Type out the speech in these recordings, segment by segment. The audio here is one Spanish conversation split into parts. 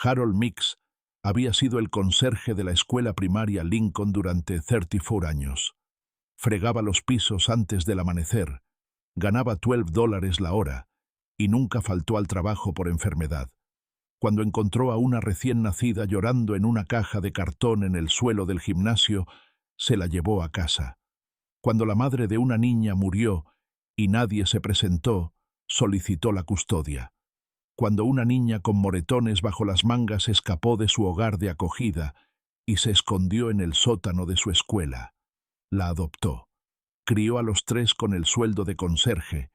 Harold Mix había sido el conserje de la escuela primaria Lincoln durante 34 años. Fregaba los pisos antes del amanecer, ganaba $12 la hora y nunca faltó al trabajo por enfermedad. Cuando encontró a una recién nacida llorando en una caja de cartón en el suelo del gimnasio, se la llevó a casa. Cuando la madre de una niña murió y nadie se presentó, solicitó la custodia. Cuando una niña con moretones bajo las mangas escapó de su hogar de acogida y se escondió en el sótano de su escuela, la adoptó. Crió a los 3 con el sueldo de conserje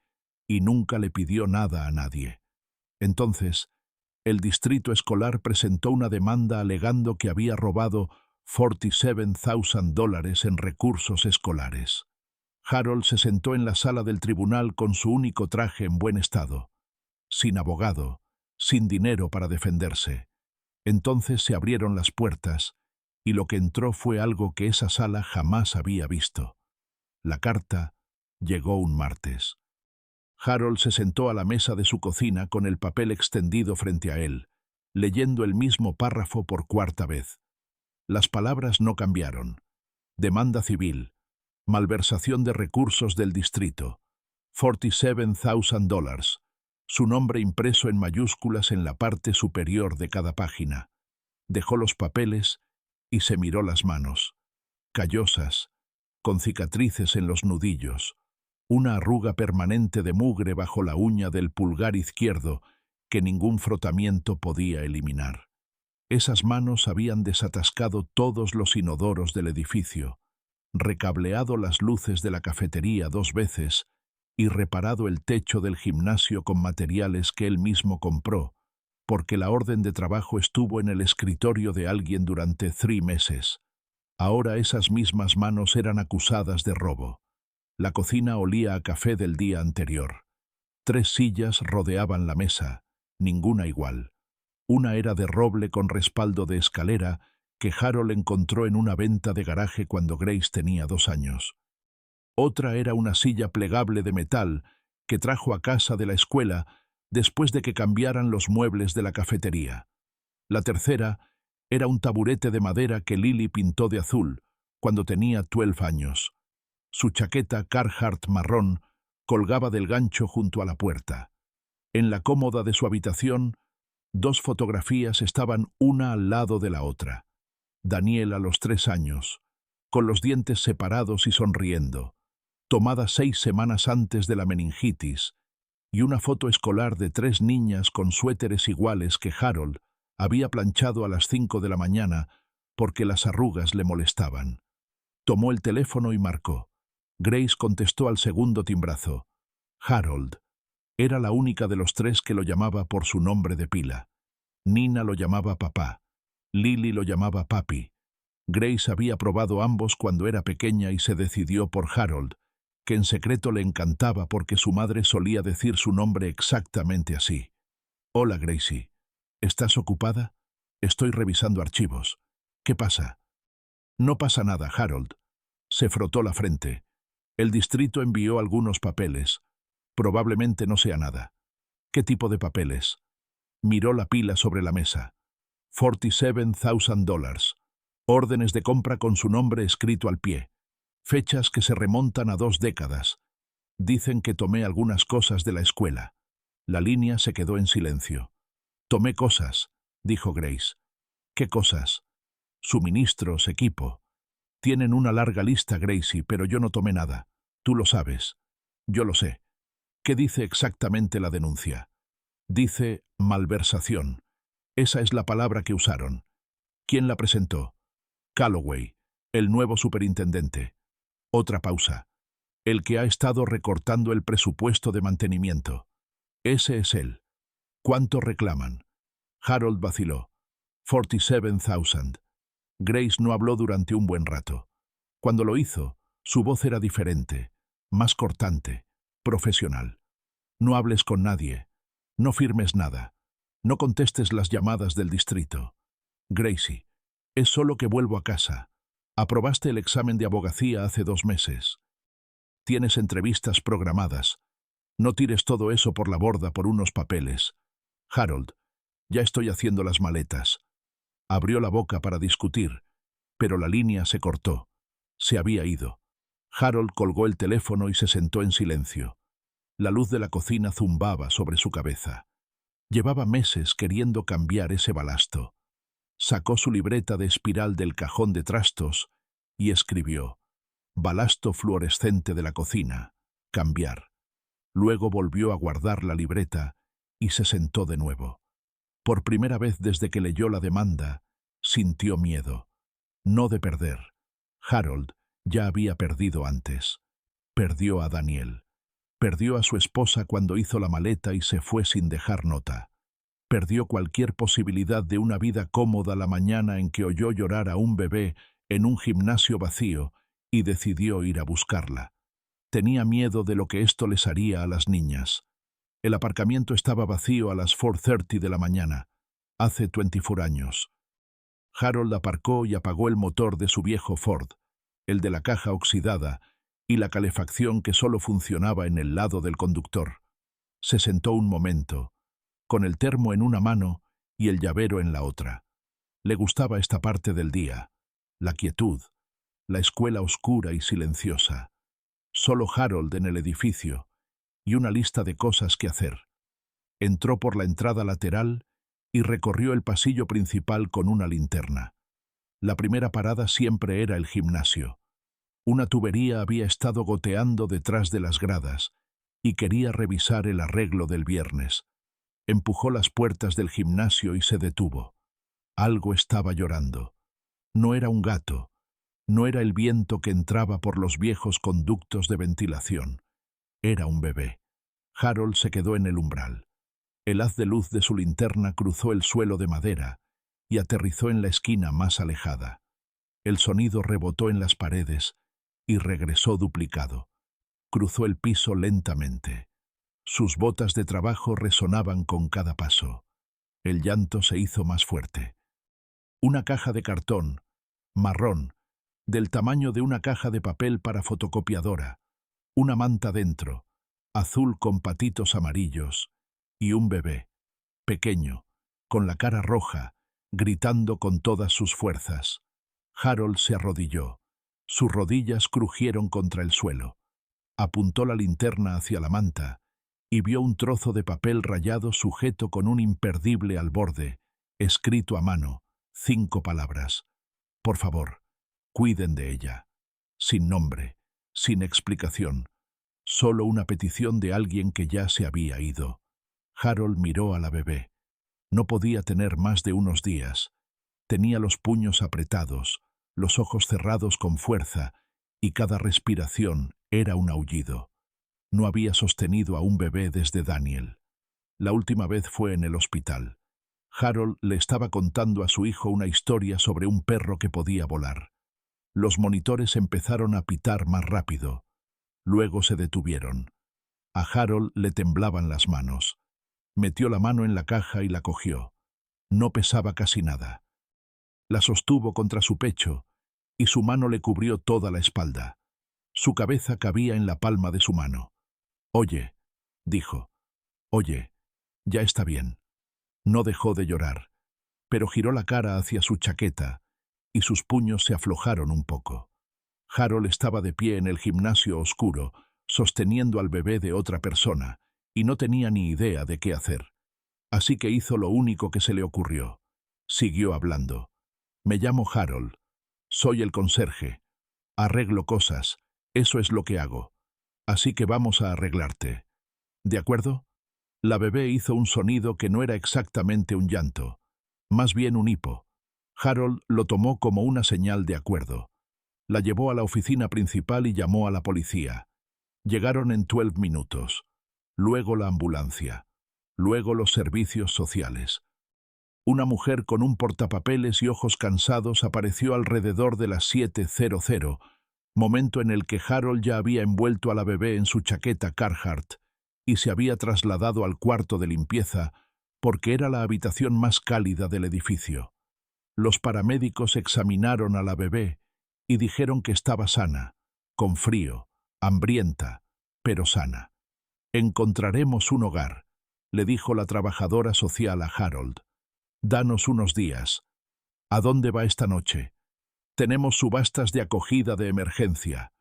y nunca le pidió nada a nadie. Entonces, el distrito escolar presentó una demanda alegando que había robado $47,000 en recursos escolares. Harold se sentó en la sala del tribunal con su único traje en buen estado, sin abogado, sin dinero para defenderse. Entonces se abrieron las puertas y lo que entró fue algo que esa sala jamás había visto. La carta llegó un martes. Harold se sentó a la mesa de su cocina con el papel extendido frente a él, leyendo el mismo párrafo por 4ª vez. Las palabras no cambiaron. Demanda civil. Malversación de recursos del distrito. $47,000. Su nombre impreso en mayúsculas en la parte superior de cada página. Dejó los papeles y se miró las manos. Callosas, con cicatrices en los nudillos. Una arruga permanente de mugre bajo la uña del pulgar izquierdo que ningún frotamiento podía eliminar. Esas manos habían desatascado todos los inodoros del edificio, recableado las luces de la cafetería 2 veces y reparado el techo del gimnasio con materiales que él mismo compró, porque la orden de trabajo estuvo en el escritorio de alguien durante 3 meses. Ahora esas mismas manos eran acusadas de robo. La cocina olía a café del día anterior. 3 sillas rodeaban la mesa, ninguna igual. Una era de roble con respaldo de escalera que Harold encontró en una venta de garaje cuando Grace tenía 2 años. Otra era una silla plegable de metal que trajo a casa de la escuela después de que cambiaran los muebles de la cafetería. La tercera era un taburete de madera que Lily pintó de azul cuando tenía 12 años. Su chaqueta Carhartt marrón colgaba del gancho junto a la puerta. En la cómoda de su habitación, 2 fotografías estaban una al lado de la otra. Daniel a los 3 años, con los dientes separados y sonriendo, tomada 6 semanas antes de la meningitis, y una foto escolar de 3 niñas con suéteres iguales que Harold había planchado a las 5 de la mañana porque las arrugas le molestaban. Tomó el teléfono y marcó. Grace contestó al segundo timbrazo. Harold. Era la única de los 3 que lo llamaba por su nombre de pila. Nina lo llamaba papá. Lily lo llamaba papi. Grace había probado ambos cuando era pequeña y se decidió por Harold, que en secreto le encantaba porque su madre solía decir su nombre exactamente así. Hola, Gracie. ¿Estás ocupada? Estoy revisando archivos. ¿Qué pasa? No pasa nada, Harold. Se frotó la frente. El distrito envió algunos papeles. Probablemente no sea nada. ¿Qué tipo de papeles? Miró la pila sobre la mesa. $47,000. Órdenes de compra con su nombre escrito al pie. Fechas que se remontan a 2 décadas. Dicen que tomé algunas cosas de la escuela. La línea se quedó en silencio. Tomé cosas, dijo Grace. ¿Qué cosas? Suministros, equipo. Tienen una larga lista, Gracie, pero yo no tomé nada. Tú lo sabes. Yo lo sé. ¿Qué dice exactamente la denuncia? Dice malversación. Esa es la palabra que usaron. ¿Quién la presentó? Calloway, el nuevo superintendente. Otra pausa. El que ha estado recortando el presupuesto de mantenimiento. Ese es él. ¿Cuánto reclaman? Harold vaciló. $47,000. Grace no habló durante un buen rato. Cuando lo hizo, su voz era diferente, más cortante, profesional. No hables con nadie. No firmes nada. No contestes las llamadas del distrito. Gracie, es solo que vuelvo a casa. Aprobaste el examen de abogacía hace 2 meses. Tienes entrevistas programadas. No tires todo eso por la borda por unos papeles. Harold, Ya estoy haciendo las maletas. Abrió la boca para discutir, pero la línea se cortó. Se había ido. Harold colgó el teléfono y se sentó en silencio. La luz de la cocina zumbaba sobre su cabeza. Llevaba meses queriendo cambiar ese balasto. Sacó su libreta de espiral del cajón de trastos y escribió: balasto fluorescente de la cocina, cambiar. Luego volvió a guardar la libreta y se sentó de nuevo. Por primera vez desde que leyó la demanda, sintió miedo. No de perder. Harold ya había perdido antes. Perdió a Daniel. Perdió a su esposa cuando hizo la maleta y se fue sin dejar nota. Perdió cualquier posibilidad de una vida cómoda la mañana en que oyó llorar a un bebé en un gimnasio vacío y decidió ir a buscarla. Tenía miedo de lo que esto les haría a las niñas. El aparcamiento estaba vacío a las 4:30 de la mañana, hace 24 años. Harold aparcó y apagó el motor de su viejo Ford, el de la caja oxidada y la calefacción que solo funcionaba en el lado del conductor. Se sentó un momento, con el termo en una mano y el llavero en la otra. Le gustaba esta parte del día, la quietud, la escuela oscura y silenciosa. Solo Harold en el edificio y una lista de cosas que hacer. Entró por la entrada lateral y recorrió el pasillo principal con una linterna. La primera parada siempre era el gimnasio. Una tubería había estado goteando detrás de las gradas y quería revisar el arreglo del viernes. Empujó las puertas del gimnasio y se detuvo. Algo estaba llorando. No era un gato, no era el viento que entraba por los viejos conductos de ventilación. Era un bebé. Harold se quedó en el umbral. El haz de luz de su linterna cruzó el suelo de madera y aterrizó en la esquina más alejada. El sonido rebotó en las paredes y regresó duplicado. Cruzó el piso lentamente. Sus botas de trabajo resonaban con cada paso. El llanto se hizo más fuerte. Una caja de cartón, marrón, del tamaño de una caja de papel para fotocopiadora, una manta dentro, azul con patitos amarillos, y un bebé, pequeño, con la cara roja, gritando con todas sus fuerzas. Harold se arrodilló. Sus rodillas crujieron contra el suelo. Apuntó la linterna hacia la manta y vio un trozo de papel rayado sujeto con un imperdible al borde, escrito a mano, 5 palabras. Por favor, cuiden de ella. Sin nombre, sin explicación. Solo una petición de alguien que ya se había ido. Harold miró a la bebé. No podía tener más de unos días. Tenía los puños apretados, los ojos cerrados con fuerza, y cada respiración era un aullido. No había sostenido a un bebé desde Daniel. La última vez fue en el hospital. Harold le estaba contando a su hijo una historia sobre un perro que podía volar. Los monitores empezaron a pitar más rápido. Luego se detuvieron. A Harold le temblaban las manos. Metió la mano en la caja y la cogió. No pesaba casi nada. La sostuvo contra su pecho y su mano le cubrió toda la espalda. Su cabeza cabía en la palma de su mano. «Oye», dijo. «Oye, ya está bien». No dejó de llorar, pero giró la cara hacia su chaqueta y sus puños se aflojaron un poco. Harold estaba de pie en el gimnasio oscuro, sosteniendo al bebé de otra persona, y no tenía ni idea de qué hacer. Así que hizo lo único que se le ocurrió. Siguió hablando. «Me llamo Harold. Soy el conserje. Arreglo cosas. Eso es lo que hago. Así que vamos a arreglarte. ¿De acuerdo?» La bebé hizo un sonido que no era exactamente un llanto, más bien un hipo. Harold lo tomó como una señal de acuerdo. La llevó a la oficina principal y llamó a la policía. Llegaron en 12 minutos. Luego la ambulancia. Luego los servicios sociales. Una mujer con un portapapeles y ojos cansados apareció alrededor de las 7:00, momento en el que Harold ya había envuelto a la bebé en su chaqueta Carhartt y se había trasladado al cuarto de limpieza porque era la habitación más cálida del edificio. Los paramédicos examinaron a la bebé y dijeron que estaba sana, con frío, hambrienta, pero sana. «Encontraremos un hogar», le dijo la trabajadora social a Harold. Danos unos días. ¿A dónde va esta noche? Tenemos subastas de acogida de emergencia.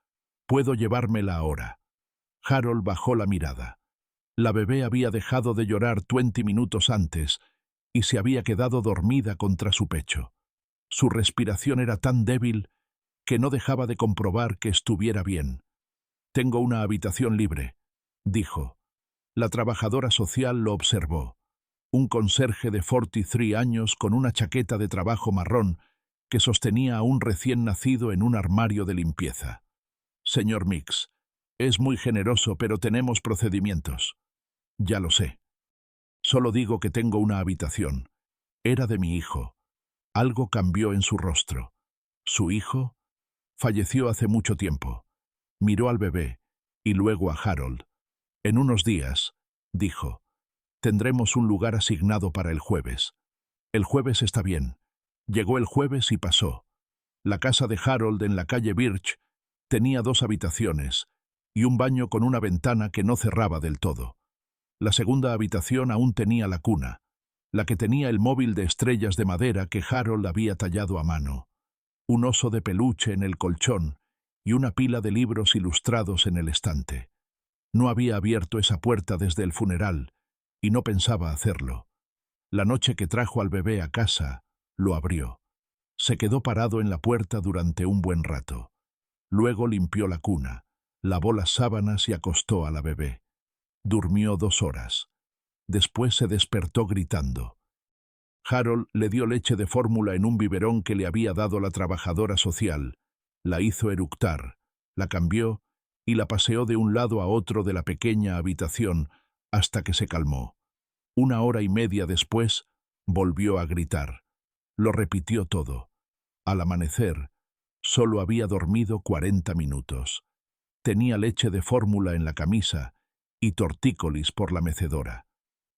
Puedo llevármela ahora. Harold bajó la mirada. La bebé había dejado de llorar 20 minutos antes y se había quedado dormida contra su pecho. Su respiración era tan débil que no dejaba de comprobar que estuviera bien. «Tengo una habitación libre», dijo. La trabajadora social lo observó. Un conserje de 43 años con una chaqueta de trabajo marrón que sostenía a un recién nacido en un armario de limpieza. «Señor Mix, es muy generoso, pero tenemos procedimientos». «Ya lo sé. Solo digo que tengo una habitación. Era de mi hijo». Algo cambió en su rostro. ¿Su hijo? Falleció hace mucho tiempo. Miró al bebé y luego a Harold. «En unos días», dijo, «tendremos un lugar asignado para el jueves». «El jueves está bien». Llegó el jueves y pasó. La casa de Harold en la calle Birch tenía 2 habitaciones y un baño con una ventana que no cerraba del todo. La segunda habitación aún tenía la cuna, la que tenía el móvil de estrellas de madera que Harold había tallado a mano, un oso de peluche en el colchón y una pila de libros ilustrados en el estante. No había abierto esa puerta desde el funeral y no pensaba hacerlo. La noche que trajo al bebé a casa, lo abrió. Se quedó parado en la puerta durante un buen rato. Luego limpió la cuna, lavó las sábanas y acostó a la bebé. Durmió 2 horas. Después se despertó gritando. Harold le dio leche de fórmula en un biberón que le había dado la trabajadora social, la hizo eructar, la cambió y la paseó de un lado a otro de la pequeña habitación hasta que se calmó. 1 hora y media después, volvió a gritar. Lo repitió todo. Al amanecer, solo había dormido 40 minutos. Tenía leche de fórmula en la camisa y tortícolis por la mecedora.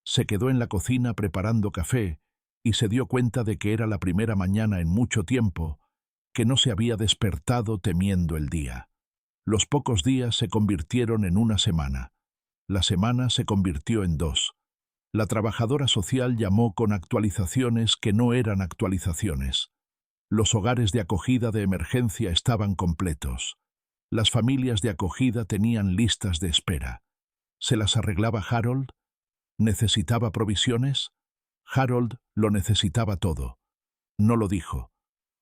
Se quedó en la cocina preparando café y se dio cuenta de que era la primera mañana en mucho tiempo que no se había despertado temiendo el día. Los pocos días se convirtieron en una semana. La semana se convirtió en 2. La trabajadora social llamó con actualizaciones que no eran actualizaciones. Los hogares de acogida de emergencia estaban completos. Las familias de acogida tenían listas de espera. ¿Se las arreglaba Harold? ¿Necesitaba provisiones? Harold lo necesitaba todo. No lo dijo.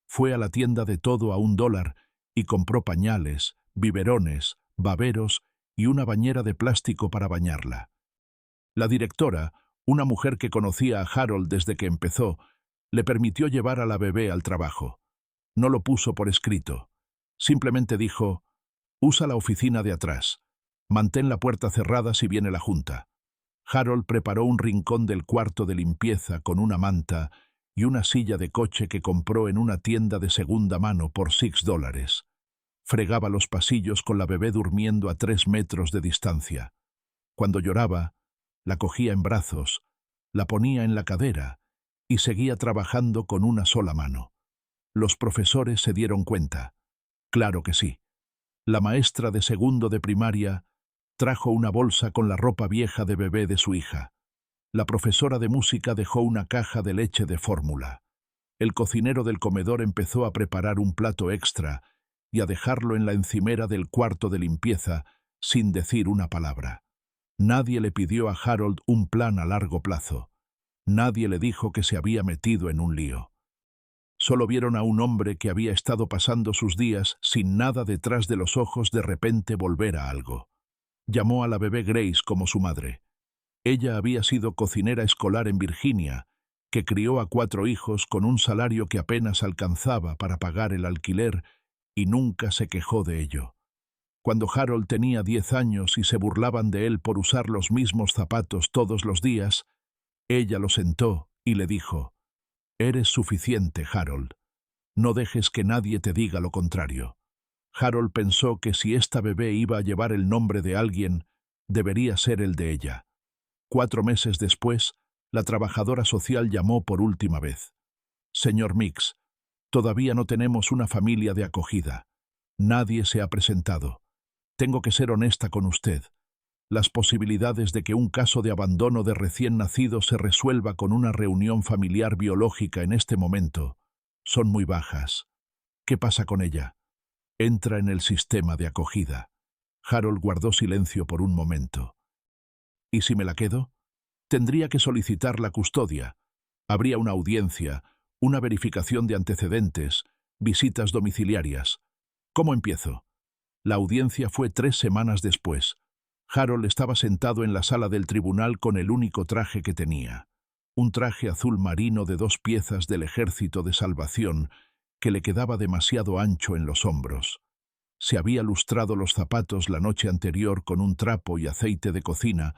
Fue a la tienda de todo a $1 y compró pañales, biberones, baberos y una bañera de plástico para bañarla. La directora, una mujer que conocía a Harold desde que empezó, le permitió llevar a la bebé al trabajo. No lo puso por escrito. Simplemente dijo: «Usa la oficina de atrás. Mantén la puerta cerrada si viene la junta». Harold preparó un rincón del cuarto de limpieza con una manta y una silla de coche que compró en una tienda de segunda mano por $6. Fregaba los pasillos con la bebé durmiendo a 3 metros de distancia. Cuando lloraba, la cogía en brazos, la ponía en la cadera y seguía trabajando con una sola mano. Los profesores se dieron cuenta. Claro que sí. La maestra de segundo de primaria trajo una bolsa con la ropa vieja de bebé de su hija. La profesora de música dejó una caja de leche de fórmula. El cocinero del comedor empezó a preparar un plato extra y a dejarlo en la encimera del cuarto de limpieza sin decir una palabra. Nadie le pidió a Harold un plan a largo plazo. Nadie le dijo que se había metido en un lío. Solo vieron a un hombre que había estado pasando sus días sin nada detrás de los ojos de repente volver a algo. Llamó a la bebé Grace como su madre. Ella había sido cocinera escolar en Virginia, que crió a 4 hijos con un salario que apenas alcanzaba para pagar el alquiler y nunca se quejó de ello. Cuando Harold tenía 10 años y se burlaban de él por usar los mismos zapatos todos los días, ella lo sentó y le dijo: «Eres suficiente, Harold. No dejes que nadie te diga lo contrario». Harold pensó que si esta bebé iba a llevar el nombre de alguien, debería ser el de ella. 4 meses después, la trabajadora social llamó por última vez. «Señor Mix, todavía no tenemos una familia de acogida. Nadie se ha presentado. Tengo que ser honesta con usted. Las posibilidades de que un caso de abandono de recién nacido se resuelva con una reunión familiar biológica en este momento son muy bajas. ¿Qué pasa con ella? Entra en el sistema de acogida. Harold guardó silencio por un momento. ¿Y si me la quedo? Tendría que solicitar la custodia. Habría una audiencia, una verificación de antecedentes, visitas domiciliarias. ¿Cómo empiezo? La audiencia fue 3 semanas después. Harold estaba sentado en la sala del tribunal con el único traje que tenía. Un traje azul marino de 2 piezas del Ejército de Salvación que le quedaba demasiado ancho en los hombros. Se había lustrado los zapatos la noche anterior con un trapo y aceite de cocina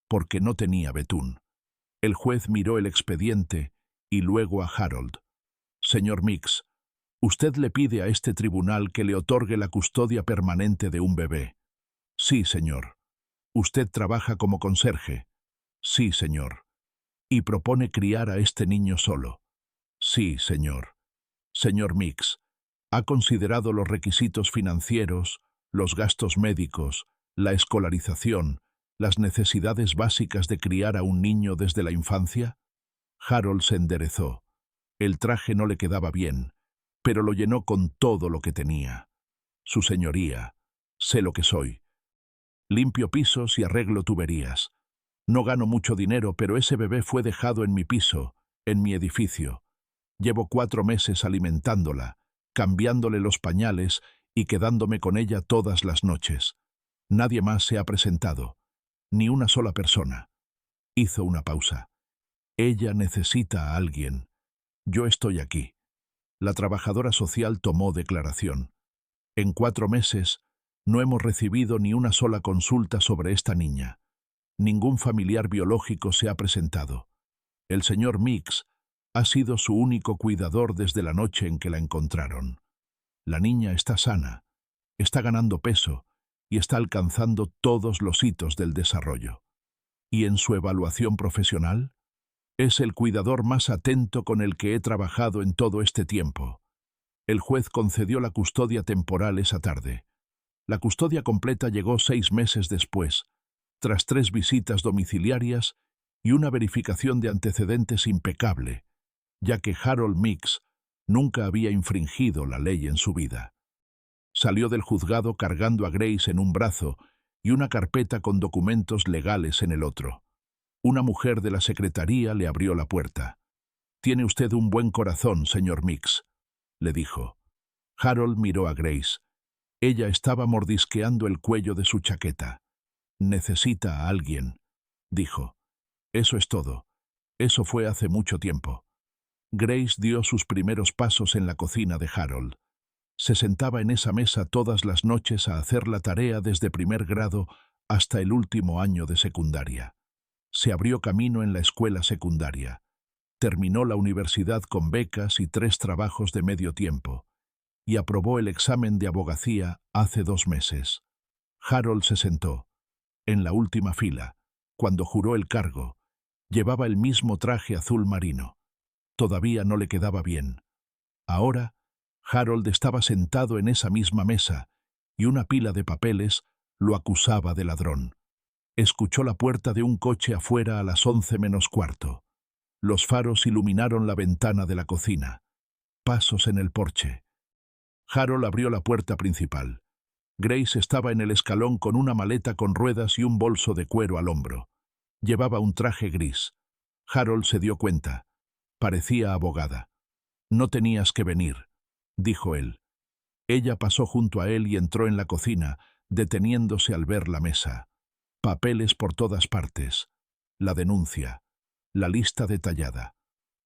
porque no tenía betún. El juez miró el expediente y luego a Harold. «Señor Mix, usted le pide a este tribunal que le otorgue la custodia permanente de un bebé». «Sí, señor». «¿Usted trabaja como conserje?» «Sí, señor». «¿Y propone criar a este niño solo?» «Sí, señor». «Señor Mix, ¿ha considerado los requisitos financieros, los gastos médicos, la escolarización, las necesidades básicas de criar a un niño desde la infancia?» Harold se enderezó. El traje no le quedaba bien, pero lo llenó con todo lo que tenía. «Su señoría, sé lo que soy. Limpio pisos y arreglo tuberías. No gano mucho dinero, pero ese bebé fue dejado en mi piso, en mi edificio. Llevo 4 meses alimentándola, cambiándole los pañales y quedándome con ella todas las noches. Nadie más se ha presentado, ni una sola persona». Hizo una pausa. «Ella necesita a alguien. Yo estoy aquí». La trabajadora social tomó declaración. «En 4 meses no hemos recibido ni una sola consulta sobre esta niña. Ningún familiar biológico se ha presentado. El señor Mix ha sido su único cuidador desde la noche en que la encontraron. La niña está sana, está ganando peso y está alcanzando todos los hitos del desarrollo. ¿Y en su evaluación profesional? Es el cuidador más atento con el que he trabajado en todo este tiempo». El juez concedió la custodia temporal esa tarde. La custodia completa llegó 6 meses después, tras 3 visitas domiciliarias y una verificación de antecedentes impecable, ya que Harold Mix nunca había infringido la ley en su vida. Salió del juzgado cargando a Grace en un brazo y una carpeta con documentos legales en el otro. Una mujer de la secretaría le abrió la puerta. «Tiene usted un buen corazón, señor Mix», le dijo. Harold miró a Grace. Ella estaba mordisqueando el cuello de su chaqueta. «Necesita a alguien», dijo. «Eso es todo. Eso fue hace mucho tiempo». Grace dio sus primeros pasos en la cocina de Harold. Se sentaba en esa mesa todas las noches a hacer la tarea desde primer grado hasta el último año de secundaria. Se abrió camino en la escuela secundaria. Terminó la universidad con becas y 3 trabajos de medio tiempo, y aprobó el examen de abogacía hace 2 meses. Harold se sentó, en la última fila, cuando juró el cargo. Llevaba el mismo traje azul marino. Todavía no le quedaba bien. Ahora, Harold estaba sentado en esa misma mesa, y una pila de papeles lo acusaba de ladrón. Escuchó la puerta de un coche afuera a las 11 menos cuarto. Los faros iluminaron la ventana de la cocina. Pasos en el porche. Harold abrió la puerta principal. Grace estaba en el escalón con una maleta con ruedas y un bolso de cuero al hombro. Llevaba un traje gris. Harold se dio cuenta. Parecía abogada. «No tenías que venir», dijo él. Ella pasó junto a él y entró en la cocina, deteniéndose al ver la mesa. Papeles por todas partes. La denuncia. La lista detallada.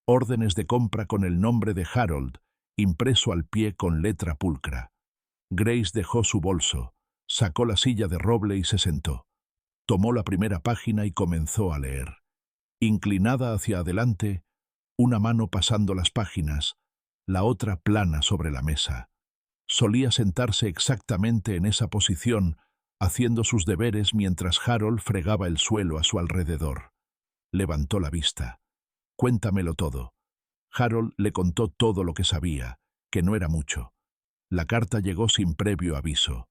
Órdenes de compra con el nombre de Harold, impreso al pie con letra pulcra. Grace dejó su bolso, sacó la silla de roble y se sentó. Tomó la primera página y comenzó a leer. Inclinada hacia adelante, una mano pasando las páginas, la otra plana sobre la mesa. Solía sentarse exactamente en esa posición, haciendo sus deberes mientras Harold fregaba el suelo a su alrededor. Levantó la vista. «Cuéntamelo todo». Harold le contó todo lo que sabía, que no era mucho. La carta llegó sin previo aviso,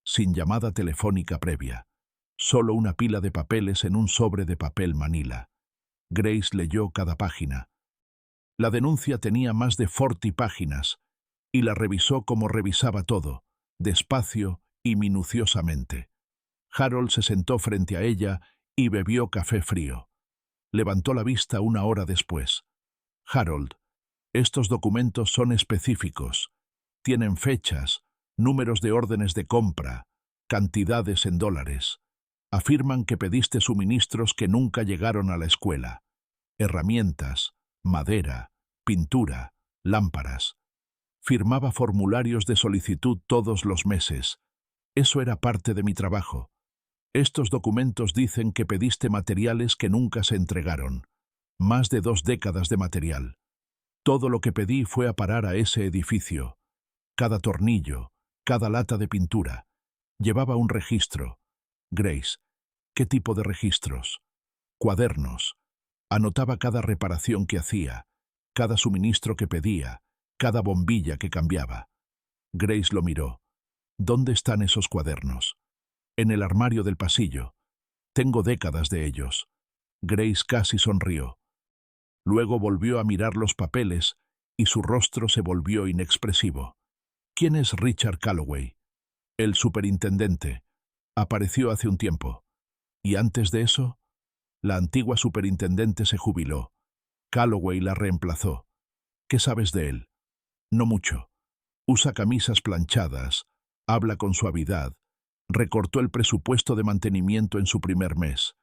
sin llamada telefónica previa. Solo una pila de papeles en un sobre de papel manila. Grace leyó cada página. La denuncia tenía más de 40 páginas, y la revisó como revisaba todo, despacio y minuciosamente. Harold se sentó frente a ella y bebió café frío. Levantó la vista una hora después. Harold, estos documentos son específicos. Tienen fechas, números de órdenes de compra, cantidades en dólares. Afirman que pediste suministros que nunca llegaron a la escuela. Herramientas, madera, pintura, lámparas. Firmaba formularios de solicitud todos los meses. Eso era parte de mi trabajo. Estos documentos dicen que pediste materiales que nunca se entregaron. Más de 2 décadas de material. Todo lo que pedí fue a parar a ese edificio. Cada tornillo, cada lata de pintura. Llevaba un registro. Grace, ¿qué tipo de registros? Cuadernos. Anotaba cada reparación que hacía, cada suministro que pedía, cada bombilla que cambiaba. Grace lo miró. ¿Dónde están esos cuadernos? En el armario del pasillo. Tengo décadas de ellos. Grace casi sonrió. Luego volvió a mirar los papeles y su rostro se volvió inexpresivo. ¿Quién es Richard Calloway? El superintendente. Apareció hace un tiempo. ¿Y antes de eso? La antigua superintendente se jubiló. Calloway la reemplazó. ¿Qué sabes de él? No mucho. Usa camisas planchadas, habla con suavidad. Recortó el presupuesto de mantenimiento en su primer mes.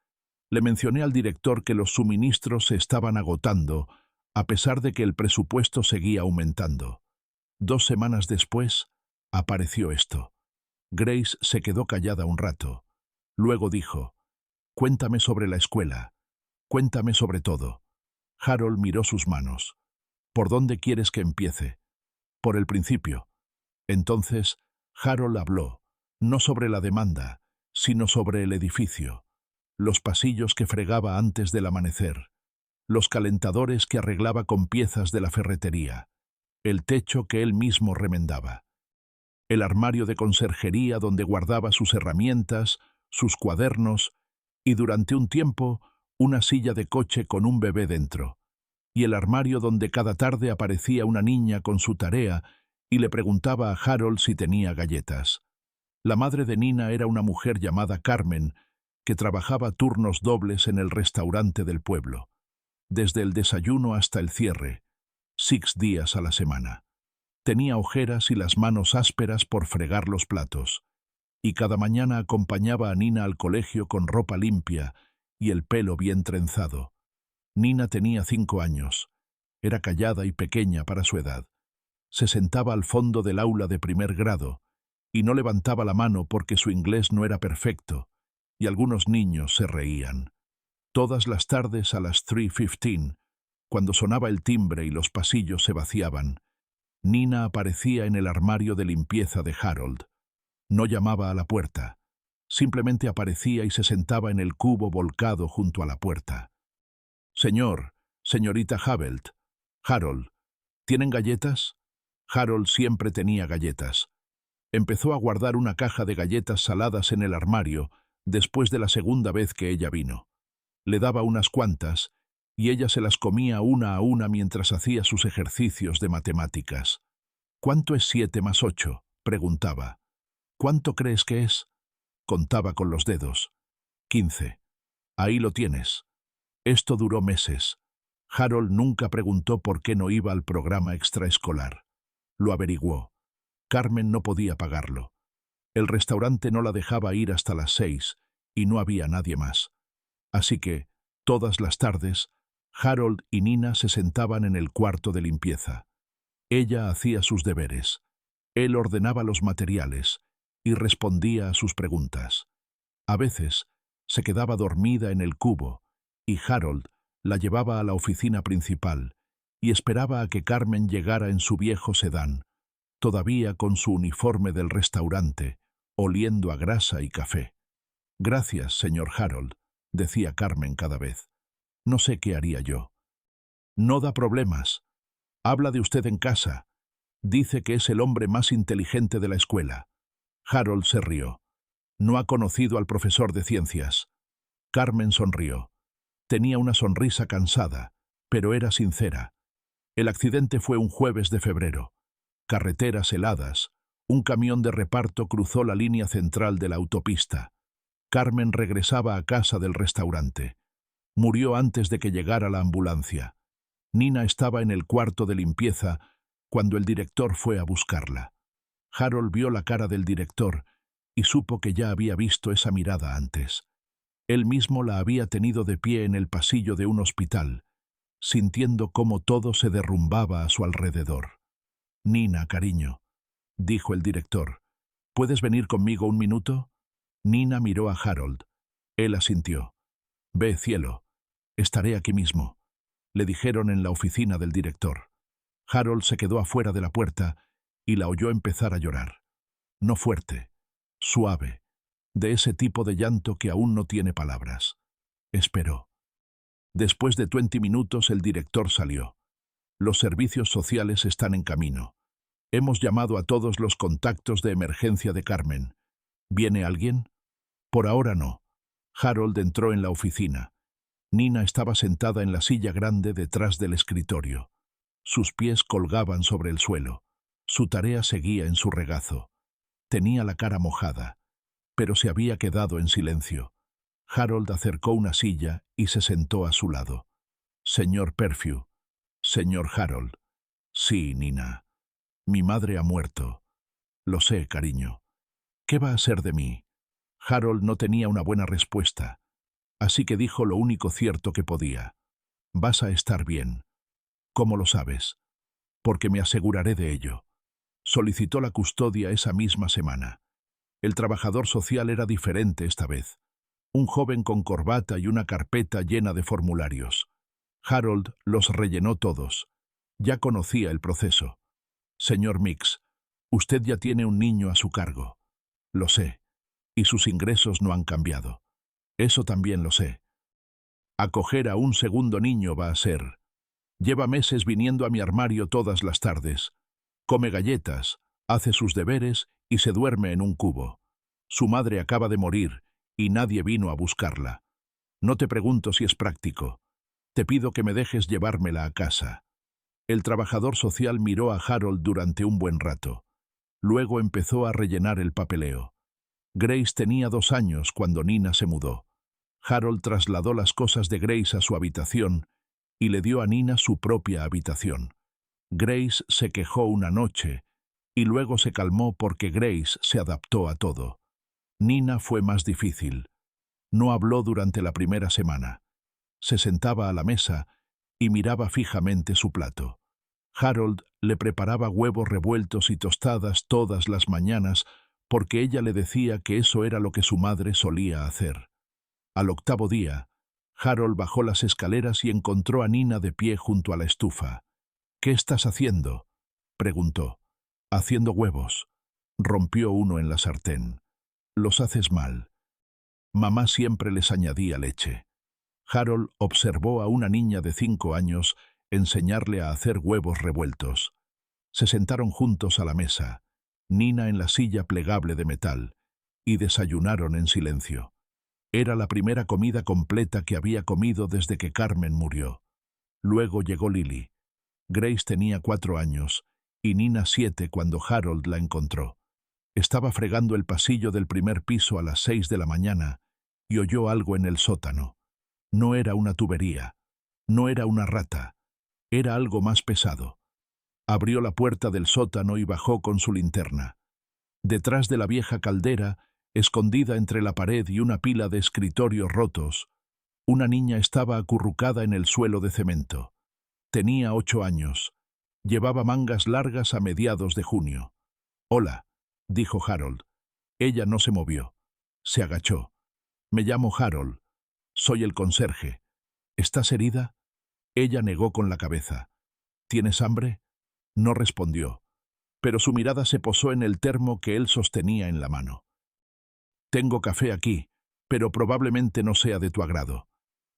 Le mencioné al director que los suministros se estaban agotando, a pesar de que el presupuesto seguía aumentando. 2 semanas después, apareció esto. Grace se quedó callada un rato. Luego dijo, «Cuéntame sobre la escuela. Cuéntame sobre todo». Harold miró sus manos. «¿Por dónde quieres que empiece?» «Por el principio». Entonces, Harold habló, no sobre la demanda, sino sobre el edificio, los pasillos que fregaba antes del amanecer, los calentadores que arreglaba con piezas de la ferretería, el techo que él mismo remendaba, el armario de conserjería donde guardaba sus herramientas, sus cuadernos y, durante un tiempo, una silla de coche con un bebé dentro, y el armario donde cada tarde aparecía una niña con su tarea y le preguntaba a Harold si tenía galletas. La madre de Nina era una mujer llamada Carmen, que trabajaba turnos dobles en el restaurante del pueblo, desde el desayuno hasta el cierre, 6 días a la semana. Tenía ojeras y las manos ásperas por fregar los platos, y cada mañana acompañaba a Nina al colegio con ropa limpia y el pelo bien trenzado. Nina tenía 5 años. Era callada y pequeña para su edad. Se sentaba al fondo del aula de primer grado, y no levantaba la mano porque su inglés no era perfecto, y algunos niños se reían. Todas las tardes a las 3:15, cuando sonaba el timbre y los pasillos se vaciaban, Nina aparecía en el armario de limpieza de Harold. No llamaba a la puerta, simplemente aparecía y se sentaba en el cubo volcado junto a la puerta. Señorita Havelt, Harold, ¿tienen galletas? Harold siempre tenía galletas. Empezó a guardar una caja de galletas saladas en el armario después de la segunda vez que ella vino. Le daba unas cuantas y ella se las comía una a una mientras hacía sus ejercicios de matemáticas. ¿Cuánto es 7 más 8? Preguntaba. ¿Cuánto crees que es? Contaba con los dedos. 15. Ahí lo tienes. Esto duró meses. Harold nunca preguntó por qué no iba al programa extraescolar. Lo averiguó. Carmen no podía pagarlo. El restaurante no la dejaba ir hasta las 6 y no había nadie más. Así que, todas las tardes, Harold y Nina se sentaban en el cuarto de limpieza. Ella hacía sus deberes. Él ordenaba los materiales y respondía a sus preguntas. A veces, se quedaba dormida en el cubo y Harold la llevaba a la oficina principal y esperaba a que Carmen llegara en su viejo sedán, todavía con su uniforme del restaurante, oliendo a grasa y café. «Gracias, señor Harold», decía Carmen cada vez. «No sé qué haría yo». «No da problemas. Habla de usted en casa. Dice que es el hombre más inteligente de la escuela». Harold se rió. No ha conocido al profesor de ciencias. Carmen sonrió. Tenía una sonrisa cansada, pero era sincera. El accidente fue un jueves de febrero. Carreteras heladas. Un camión de reparto cruzó la línea central de la autopista. Carmen regresaba a casa del restaurante. Murió antes de que llegara la ambulancia. Nina estaba en el cuarto de limpieza cuando el director fue a buscarla. Harold vio la cara del director y supo que ya había visto esa mirada antes. Él mismo la había tenido de pie en el pasillo de un hospital, sintiendo cómo todo se derrumbaba a su alrededor. «Nina, cariño», dijo el director, «¿puedes venir conmigo un minuto?» Nina miró a Harold. Él asintió. «Ve, cielo, estaré aquí mismo», le dijeron en la oficina del director. Harold se quedó afuera de la puerta y la oyó empezar a llorar. No fuerte, suave, de ese tipo de llanto que aún no tiene palabras. Esperó. Después de 20 minutos el director salió. «Los servicios sociales están en camino. Hemos llamado a todos los contactos de emergencia de Carmen. ¿Viene alguien?» «Por ahora no». Harold entró en la oficina. Nina estaba sentada en la silla grande detrás del escritorio. Sus pies colgaban sobre el suelo. Su tarea seguía en su regazo. Tenía la cara mojada, pero se había quedado en silencio. Harold acercó una silla y se sentó a su lado. «Señor Perfew». «Señor Harold». «Sí, Nina. Mi madre ha muerto». «Lo sé, cariño. ¿Qué va a ser de mí?» Harold no tenía una buena respuesta, así que dijo lo único cierto que podía. «Vas a estar bien». «¿Cómo lo sabes?» «Porque me aseguraré de ello». Solicitó la custodia esa misma semana. El trabajador social era diferente esta vez. Un joven con corbata y una carpeta llena de formularios. Harold los rellenó todos. Ya conocía el proceso. «Señor Mix, usted ya tiene un niño a su cargo». «Lo sé. Y sus ingresos no han cambiado». «Eso también lo sé». «Acoger a un segundo niño va a ser. Lleva meses viniendo a mi armario todas las tardes. Come galletas, hace sus deberes y se duerme en un cubo. Su madre acaba de morir y nadie vino a buscarla. No te pregunto si es práctico. Te pido que me dejes llevármela a casa». El trabajador social miró a Harold durante un buen rato. Luego empezó a rellenar el papeleo. Grace tenía 2 años cuando Nina se mudó. Harold trasladó las cosas de Grace a su habitación y le dio a Nina su propia habitación. Grace se quejó una noche y luego se calmó porque Grace se adaptó a todo. Nina fue más difícil. No habló durante la primera semana. Se sentaba a la mesa y miraba fijamente su plato. Harold le preparaba huevos revueltos y tostadas todas las mañanas porque ella le decía que eso era lo que su madre solía hacer. Al 8º día, Harold bajó las escaleras y encontró a Nina de pie junto a la estufa. «¿Qué estás haciendo?», preguntó. «Haciendo huevos». Rompió uno en la sartén. «Los haces mal». Mamá siempre les añadía leche. Harold observó a una niña de 5 años enseñarle a hacer huevos revueltos. Se sentaron juntos a la mesa, Nina en la silla plegable de metal, y desayunaron en silencio. Era la primera comida completa que había comido desde que Carmen murió. Luego llegó Lily. Grace tenía 4 años y Nina 7 cuando Harold la encontró. Estaba fregando el pasillo del primer piso a las 6 de la mañana y oyó algo en el sótano. No era una tubería, no era una rata, era algo más pesado. Abrió la puerta del sótano y bajó con su linterna. Detrás de la vieja caldera, escondida entre la pared y una pila de escritorios rotos, una niña estaba acurrucada en el suelo de cemento. Tenía 8 años. Llevaba mangas largas a mediados de junio. «Hola», dijo Harold. Ella no se movió. Se agachó. «Me llamo Harold. Soy el conserje. ¿Estás herida?» Ella negó con la cabeza. «¿Tienes hambre?» No respondió, pero su mirada se posó en el termo que él sostenía en la mano. «Tengo café aquí, pero probablemente no sea de tu agrado.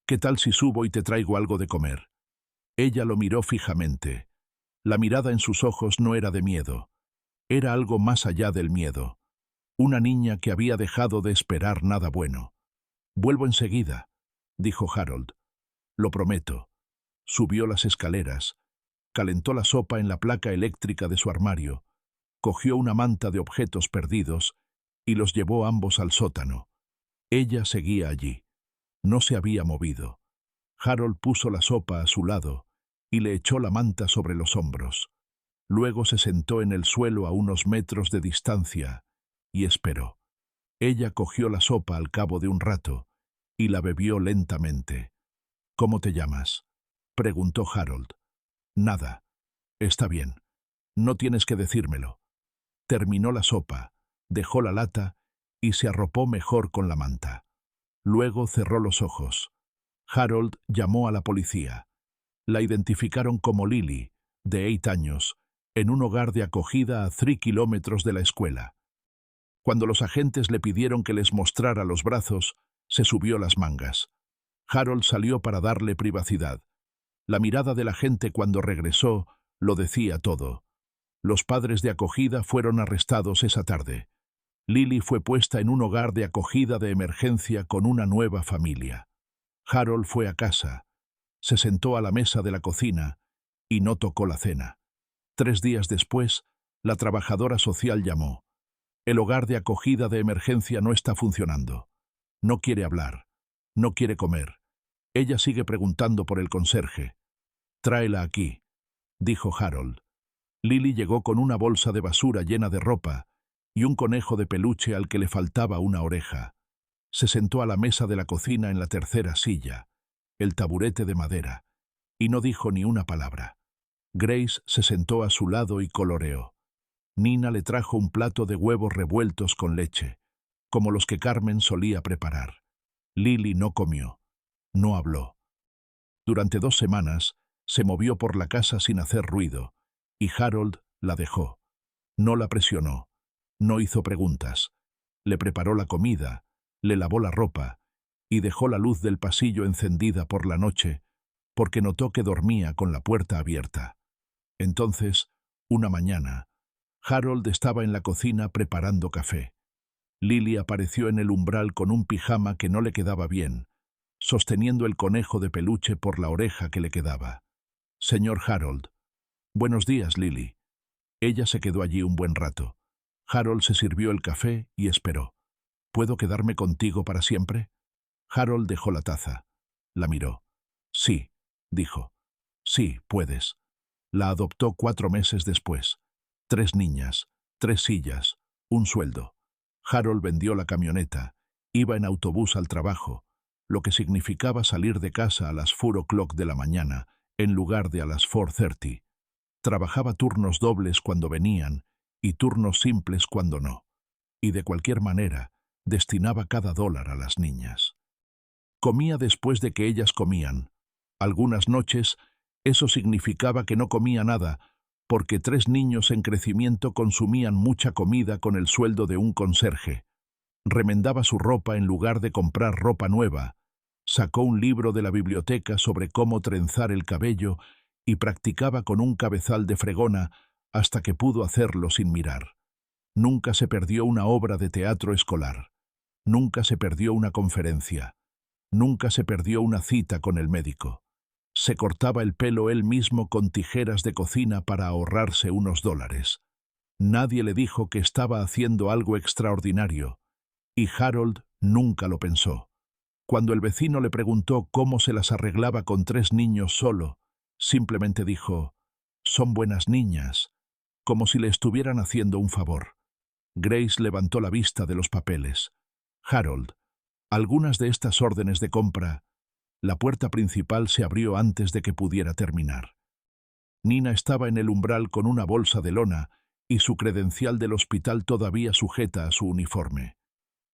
¿Qué tal si subo y te traigo algo de comer?» Ella lo miró fijamente. La mirada en sus ojos no era de miedo. Era algo más allá del miedo. Una niña que había dejado de esperar nada bueno. «Vuelvo enseguida», dijo Harold. «Lo prometo». Subió las escaleras, calentó la sopa en la placa eléctrica de su armario, cogió una manta de objetos perdidos y los llevó ambos al sótano. Ella seguía allí. No se había movido. Harold puso la sopa a su lado y le echó la manta sobre los hombros. Luego se sentó en el suelo a unos metros de distancia y esperó. Ella cogió la sopa al cabo de un rato y la bebió lentamente. «¿Cómo te llamas?», preguntó Harold. «Nada. Está bien. No tienes que decírmelo». Terminó la sopa, dejó la lata y se arropó mejor con la manta. Luego cerró los ojos. Harold llamó a la policía. La identificaron como Lily, de 8 años, en un hogar de acogida a 3 kilómetros de la escuela. Cuando los agentes le pidieron que les mostrara los brazos, se subió las mangas. Harold salió para darle privacidad. La mirada de la gente cuando regresó lo decía todo. Los padres de acogida fueron arrestados esa tarde. Lily fue puesta en un hogar de acogida de emergencia con una nueva familia. Harold fue a casa, se sentó a la mesa de la cocina y no tocó la cena. 3 días después, la trabajadora social llamó. «El hogar de acogida de emergencia no está funcionando. No quiere hablar. No quiere comer. Ella sigue preguntando por el conserje». «Tráela aquí», dijo Harold. Lily llegó con una bolsa de basura llena de ropa y un conejo de peluche al que le faltaba una oreja. Se sentó a la mesa de la cocina en la tercera silla, el taburete de madera, y no dijo ni una palabra. Grace se sentó a su lado y coloreó. Nina le trajo un plato de huevos revueltos con leche, como los que Carmen solía preparar. Lily no comió, no habló. Durante 2 semanas se movió por la casa sin hacer ruido, y Harold la dejó. No la presionó, no hizo preguntas. Le preparó la comida, le lavó la ropa y dejó la luz del pasillo encendida por la noche porque notó que dormía con la puerta abierta. Entonces, una mañana, Harold estaba en la cocina preparando café. Lily apareció en el umbral con un pijama que no le quedaba bien, sosteniendo el conejo de peluche por la oreja que le quedaba. «Señor Harold». «Buenos días, Lily». Ella se quedó allí un buen rato. Harold se sirvió el café y esperó. «¿Puedo quedarme contigo para siempre?». Harold dejó la taza. La miró. «Sí», dijo. «Sí, puedes». La adoptó 4 meses después. 3 niñas, 3 sillas, un sueldo. Harold vendió la camioneta. Iba en autobús al trabajo, lo que significaba salir de casa a las 4 o'clock de la mañana, en lugar de a las 4:30. Trabajaba turnos dobles cuando venían y turnos simples cuando no. Y de cualquier manera, destinaba cada $1 a las niñas. Comía después de que ellas comían. Algunas noches, eso significaba que no comía nada, porque 3 niños en crecimiento consumían mucha comida con el sueldo de un conserje. Remendaba su ropa en lugar de comprar ropa nueva. Sacó un libro de la biblioteca sobre cómo trenzar el cabello y practicaba con un cabezal de fregona hasta que pudo hacerlo sin mirar. Nunca se perdió una obra de teatro escolar. Nunca se perdió una conferencia. Nunca se perdió una cita con el médico. Se cortaba el pelo él mismo con tijeras de cocina para ahorrarse unos $. Nadie le dijo que estaba haciendo algo extraordinario, y Harold nunca lo pensó. Cuando el vecino le preguntó cómo se las arreglaba con 3 niños solo, simplemente dijo, «Son buenas niñas», como si le estuvieran haciendo un favor. Grace levantó la vista de los papeles. «Harold, algunas de estas órdenes de compra». La puerta principal se abrió antes de que pudiera terminar. Nina estaba en el umbral con una bolsa de lona y su credencial del hospital todavía sujeta a su uniforme.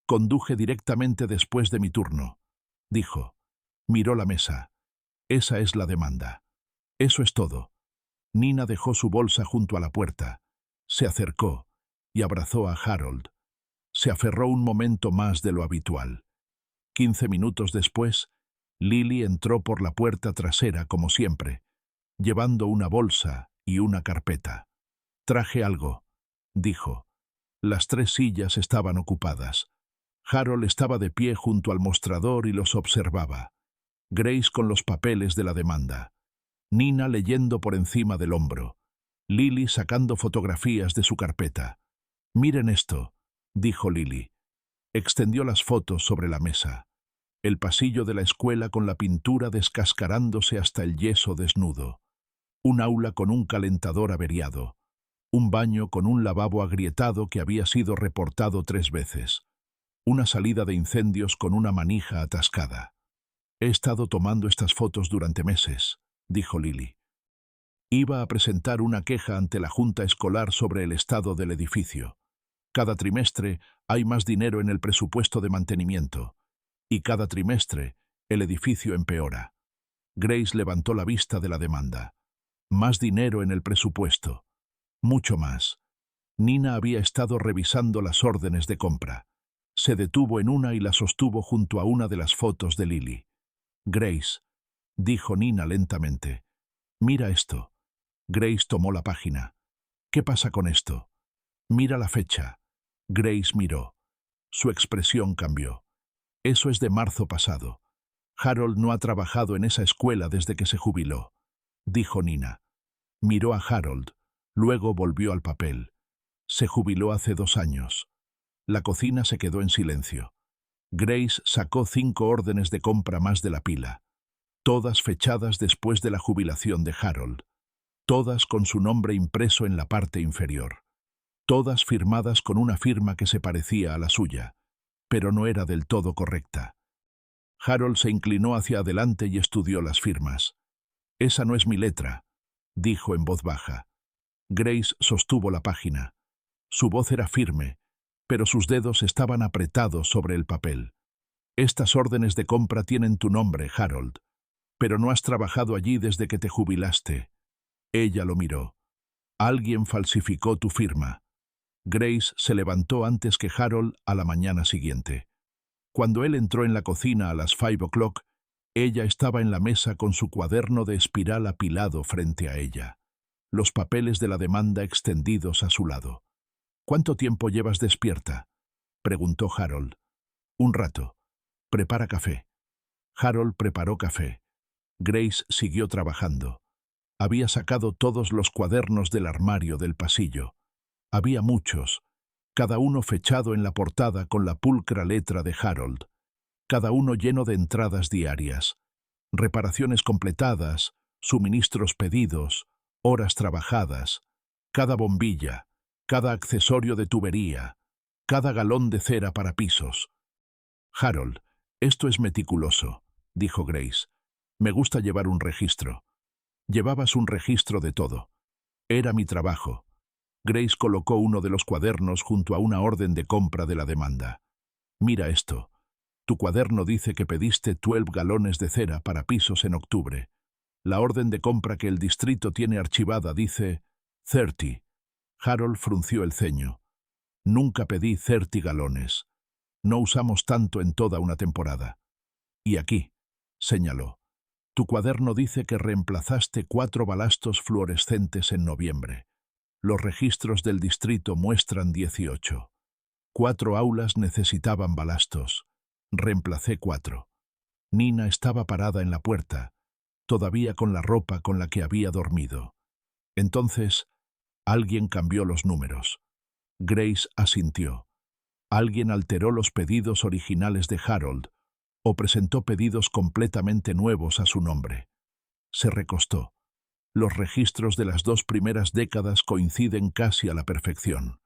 «Conduje directamente después de mi turno», dijo. Miró la mesa. «Esa es la demanda. Eso es todo». Nina dejó su bolsa junto a la puerta. Se acercó y abrazó a Harold. Se aferró un momento más de lo habitual. 15 minutos después, Lily entró por la puerta trasera como siempre, llevando una bolsa y una carpeta. «Traje algo», dijo. Las 3 sillas estaban ocupadas. Harold estaba de pie junto al mostrador y los observaba. Grace con los papeles de la demanda. Nina leyendo por encima del hombro. Lily sacando fotografías de su carpeta. «Miren esto», dijo Lily. Extendió las fotos sobre la mesa. El pasillo de la escuela con la pintura descascarándose hasta el yeso desnudo. Un aula con un calentador averiado. Un baño con un lavabo agrietado que había sido reportado 3 veces. Una salida de incendios con una manija atascada. «He estado tomando estas fotos durante meses», dijo Lily. Iba a presentar una queja ante la junta escolar sobre el estado del edificio. Cada trimestre hay más dinero en el presupuesto de mantenimiento. Y cada trimestre el edificio empeora. Grace levantó la vista de la demanda. Más dinero en el presupuesto. Mucho más. Nina había estado revisando las órdenes de compra. Se detuvo en una y la sostuvo junto a una de las fotos de Lily. «Grace», dijo Nina lentamente. «Mira esto». Grace tomó la página. «¿Qué pasa con esto?» «Mira la fecha». Grace miró. Su expresión cambió. «Eso es de marzo pasado. Harold no ha trabajado en esa escuela desde que se jubiló», dijo Nina. Miró a Harold, luego volvió al papel. «Se jubiló hace 2 años». La cocina se quedó en silencio. Grace sacó 5 órdenes de compra más de la pila. Todas fechadas después de la jubilación de Harold. Todas con su nombre impreso en la parte inferior. Todas firmadas con una firma que se parecía a la suya, pero no era del todo correcta. Harold se inclinó hacia adelante y estudió las firmas. «Esa no es mi letra», dijo en voz baja. Grace sostuvo la página. Su voz era firme, pero sus dedos estaban apretados sobre el papel. «Estas órdenes de compra tienen tu nombre, Harold, pero no has trabajado allí desde que te jubilaste». Ella lo miró. «Alguien falsificó tu firma». Grace se levantó antes que Harold a la mañana siguiente. Cuando él entró en la cocina a las 5 o'clock, ella estaba en la mesa con su cuaderno de espiral apilado frente a ella, los papeles de la demanda extendidos a su lado. «¿Cuánto tiempo llevas despierta?», preguntó Harold. «Un rato. Prepara café». Harold preparó café. Grace siguió trabajando. Había sacado todos los cuadernos del armario del pasillo. Había muchos, cada uno fechado en la portada con la pulcra letra de Harold, cada uno lleno de entradas diarias, reparaciones completadas, suministros pedidos, horas trabajadas, cada bombilla, cada accesorio de tubería, cada galón de cera para pisos. «Harold, esto es meticuloso», dijo Grace. «Me gusta llevar un registro». Llevabas un registro de todo. Era mi trabajo. Grace colocó uno de los cuadernos junto a una orden de compra de la demanda. «Mira esto. Tu cuaderno dice que pediste 12 galones de cera para pisos en octubre. La orden de compra que el distrito tiene archivada dice 30. Harold frunció el ceño. «Nunca pedí 30 galones. No usamos tanto en toda una temporada». «Y aquí», señaló. «Tu cuaderno dice que reemplazaste 4 balastos fluorescentes en noviembre. Los registros del distrito muestran 18. 4 aulas necesitaban balastos. Reemplacé 4. Nina estaba parada en la puerta, todavía con la ropa con la que había dormido. Entonces, alguien cambió los números. Grace asintió. Alguien alteró los pedidos originales de Harold o presentó pedidos completamente nuevos a su nombre. Se recostó. Los registros de las 2 primeras décadas coinciden casi a la perfección.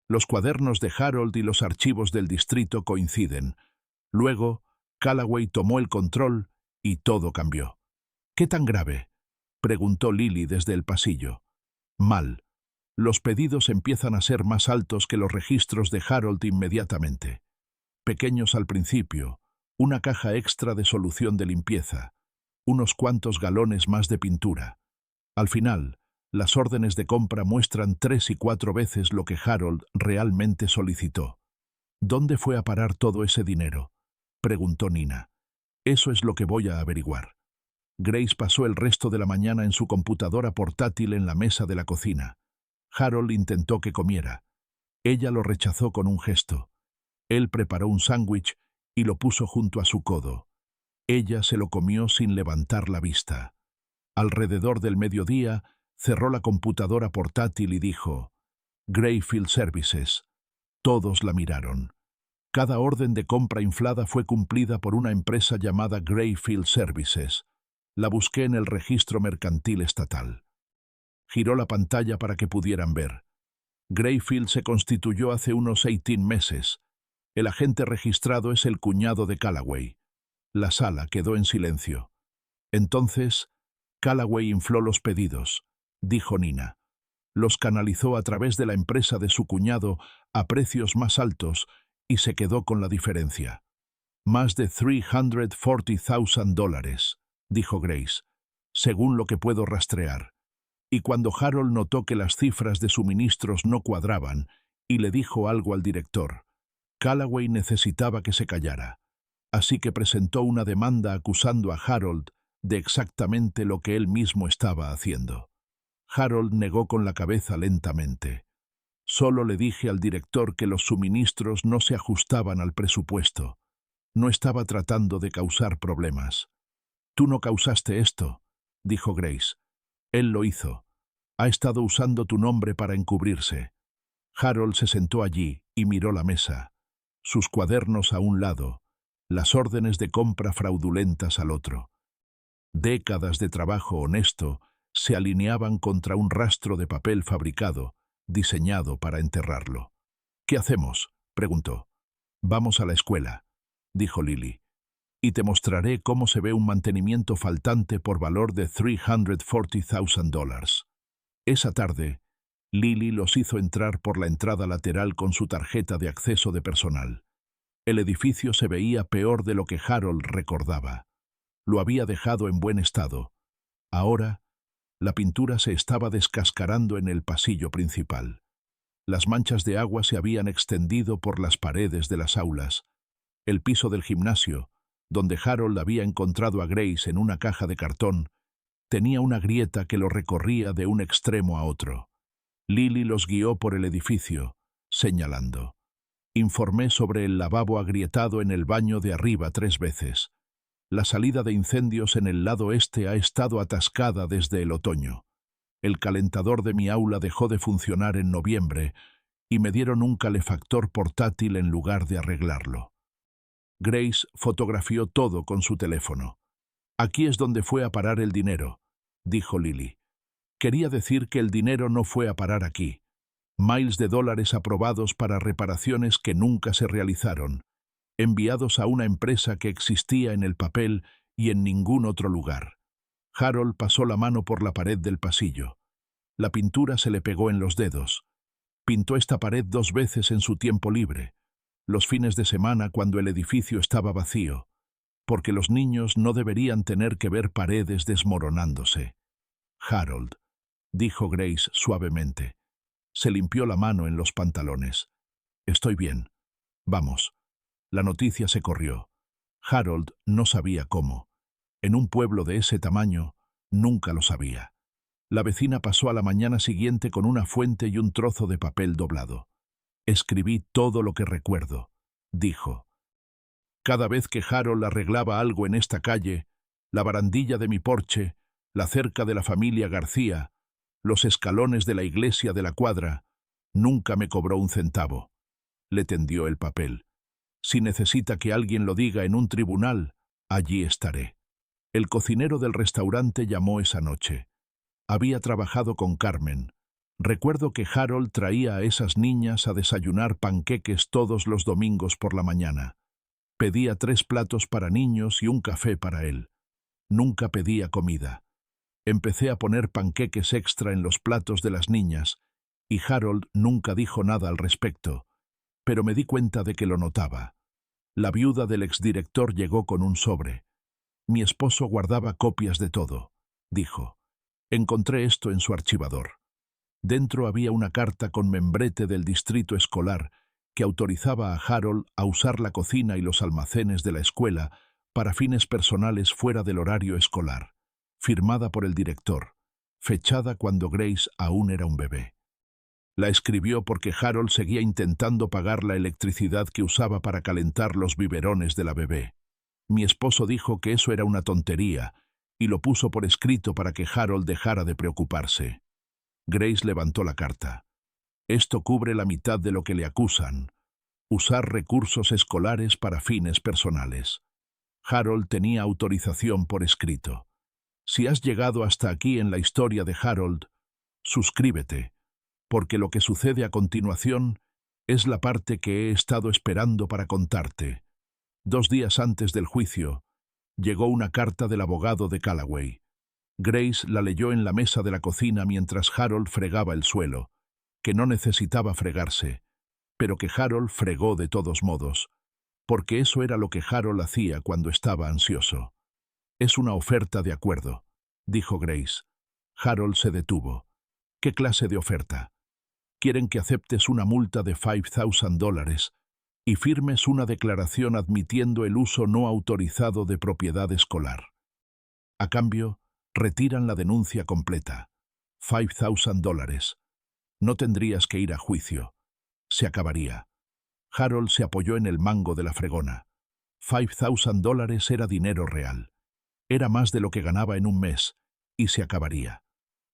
Los cuadernos de Harold y los archivos del distrito coinciden. Luego, Callaway tomó el control y todo cambió. «¿Qué tan grave?», preguntó Lily desde el pasillo. «Mal. Los pedidos empiezan a ser más altos que los registros de Harold inmediatamente. Pequeños al principio, una caja extra de solución de limpieza, unos cuantos galones más de pintura. Al final, las órdenes de compra muestran 3 y 4 veces lo que Harold realmente solicitó». «¿Dónde fue a parar todo ese dinero?», preguntó Nina. «Eso es lo que voy a averiguar». Grace pasó el resto de la mañana en su computadora portátil en la mesa de la cocina. Harold intentó que comiera. Ella lo rechazó con un gesto. Él preparó un sándwich y lo puso junto a su codo. Ella se lo comió sin levantar la vista. Alrededor del mediodía, cerró la computadora portátil y dijo: Greyfield Services. Todos la miraron. Cada orden de compra inflada fue cumplida por una empresa llamada Greyfield Services. La busqué en el registro mercantil estatal. Giró la pantalla para que pudieran ver. Greyfield se constituyó hace unos 18 meses. El agente registrado es el cuñado de Callaway. La sala quedó en silencio. Entonces, Callaway infló los pedidos, dijo Nina. Los canalizó a través de la empresa de su cuñado a precios más altos y se quedó con la diferencia. Más de $340,000, dijo Grace, según lo que puedo rastrear. Y cuando Harold notó que las cifras de suministros no cuadraban y le dijo algo al director, Callaway necesitaba que se callara. Así que presentó una demanda acusando a Harold de exactamente lo que él mismo estaba haciendo. Harold negó con la cabeza lentamente. Solo le dije al director que los suministros no se ajustaban al presupuesto. No estaba tratando de causar problemas. «Tú no causaste esto», dijo Grace. «Él lo hizo. Ha estado usando tu nombre para encubrirse». Harold se sentó allí y miró la mesa. Sus cuadernos a un lado, las órdenes de compra fraudulentas al otro. Décadas de trabajo honesto se alineaban contra un rastro de papel fabricado, diseñado para enterrarlo. «¿Qué hacemos?», preguntó. «Vamos a la escuela», dijo Lily, «y te mostraré cómo se ve un mantenimiento faltante por valor de $340,000. Esa tarde, Lily los hizo entrar por la entrada lateral con su tarjeta de acceso de personal. El edificio se veía peor de lo que Harold recordaba. Lo había dejado en buen estado. Ahora, la pintura se estaba descascarando en el pasillo principal. Las manchas de agua se habían extendido por las paredes de las aulas. El piso del gimnasio, donde Harold había encontrado a Grace en una caja de cartón, tenía una grieta que lo recorría de un extremo a otro. Lily los guió por el edificio, señalando. Informé sobre el lavabo agrietado en el baño de arriba 3 veces. La salida de incendios en el lado este ha estado atascada desde el otoño. El calentador de mi aula dejó de funcionar en noviembre y me dieron un calefactor portátil en lugar de arreglarlo. Grace fotografió todo con su teléfono. «Aquí es donde fue a parar el dinero», dijo Lily. «Quería decir que el dinero no fue a parar aquí. Miles de dólares aprobados para reparaciones que nunca se realizaron, enviados a una empresa que existía en el papel y en ningún otro lugar». Harold pasó la mano por la pared del pasillo. La pintura se le pegó en los dedos. Pintó esta pared 2 veces en su tiempo libre, los fines de semana cuando el edificio estaba vacío, porque los niños no deberían tener que ver paredes desmoronándose. «Harold», dijo Grace suavemente. Se limpió la mano en los pantalones. «Estoy bien. Vamos». La noticia se corrió. Harold no sabía cómo. En un pueblo de ese tamaño, nunca lo sabía. La vecina pasó a la mañana siguiente con una fuente y un trozo de papel doblado. «Escribí todo lo que recuerdo», dijo. «Cada vez que Harold arreglaba algo en esta calle, la barandilla de mi porche, la cerca de la familia García, los escalones de la iglesia de la cuadra, nunca me cobró un centavo». Le tendió el papel. «Si necesita que alguien lo diga en un tribunal, allí estaré». El cocinero del restaurante llamó esa noche. Había trabajado con Carmen. Recuerdo que Harold traía a esas niñas a desayunar panqueques todos los domingos por la mañana. Pedía 3 platos para niños y un café para él. Nunca pedía comida. Empecé a poner panqueques extra en los platos de las niñas, y Harold nunca dijo nada al respecto, pero me di cuenta de que lo notaba. La viuda del exdirector llegó con un sobre. «Mi esposo guardaba copias de todo», dijo. «Encontré esto en su archivador». Dentro había una carta con membrete del distrito escolar que autorizaba a Harold a usar la cocina y los almacenes de la escuela para fines personales fuera del horario escolar, firmada por el director, fechada cuando Grace aún era un bebé. La escribió porque Harold seguía intentando pagar la electricidad que usaba para calentar los biberones de la bebé. Mi esposo dijo que eso era una tontería y lo puso por escrito para que Harold dejara de preocuparse. Grace levantó la carta. Esto cubre la mitad de lo que le acusan: usar recursos escolares para fines personales. Harold tenía autorización por escrito. Si has llegado hasta aquí en la historia de Harold, suscríbete, porque lo que sucede a continuación es la parte que he estado esperando para contarte. 2 días antes del juicio, llegó una carta del abogado de Callaway. Grace la leyó en la mesa de la cocina mientras Harold fregaba el suelo, que no necesitaba fregarse, pero que Harold fregó de todos modos, porque eso era lo que Harold hacía cuando estaba ansioso. «Es una oferta de acuerdo», dijo Grace. Harold se detuvo. «¿Qué clase de oferta?» «Quieren que aceptes una multa de $5,000 y firmes una declaración admitiendo el uso no autorizado de propiedad escolar. A cambio, retiran la denuncia completa. $5,000. No tendrías que ir a juicio. Se acabaría». Harold se apoyó en el mango de la fregona. $5,000 era dinero real. Era más de lo que ganaba en un mes, y se acabaría.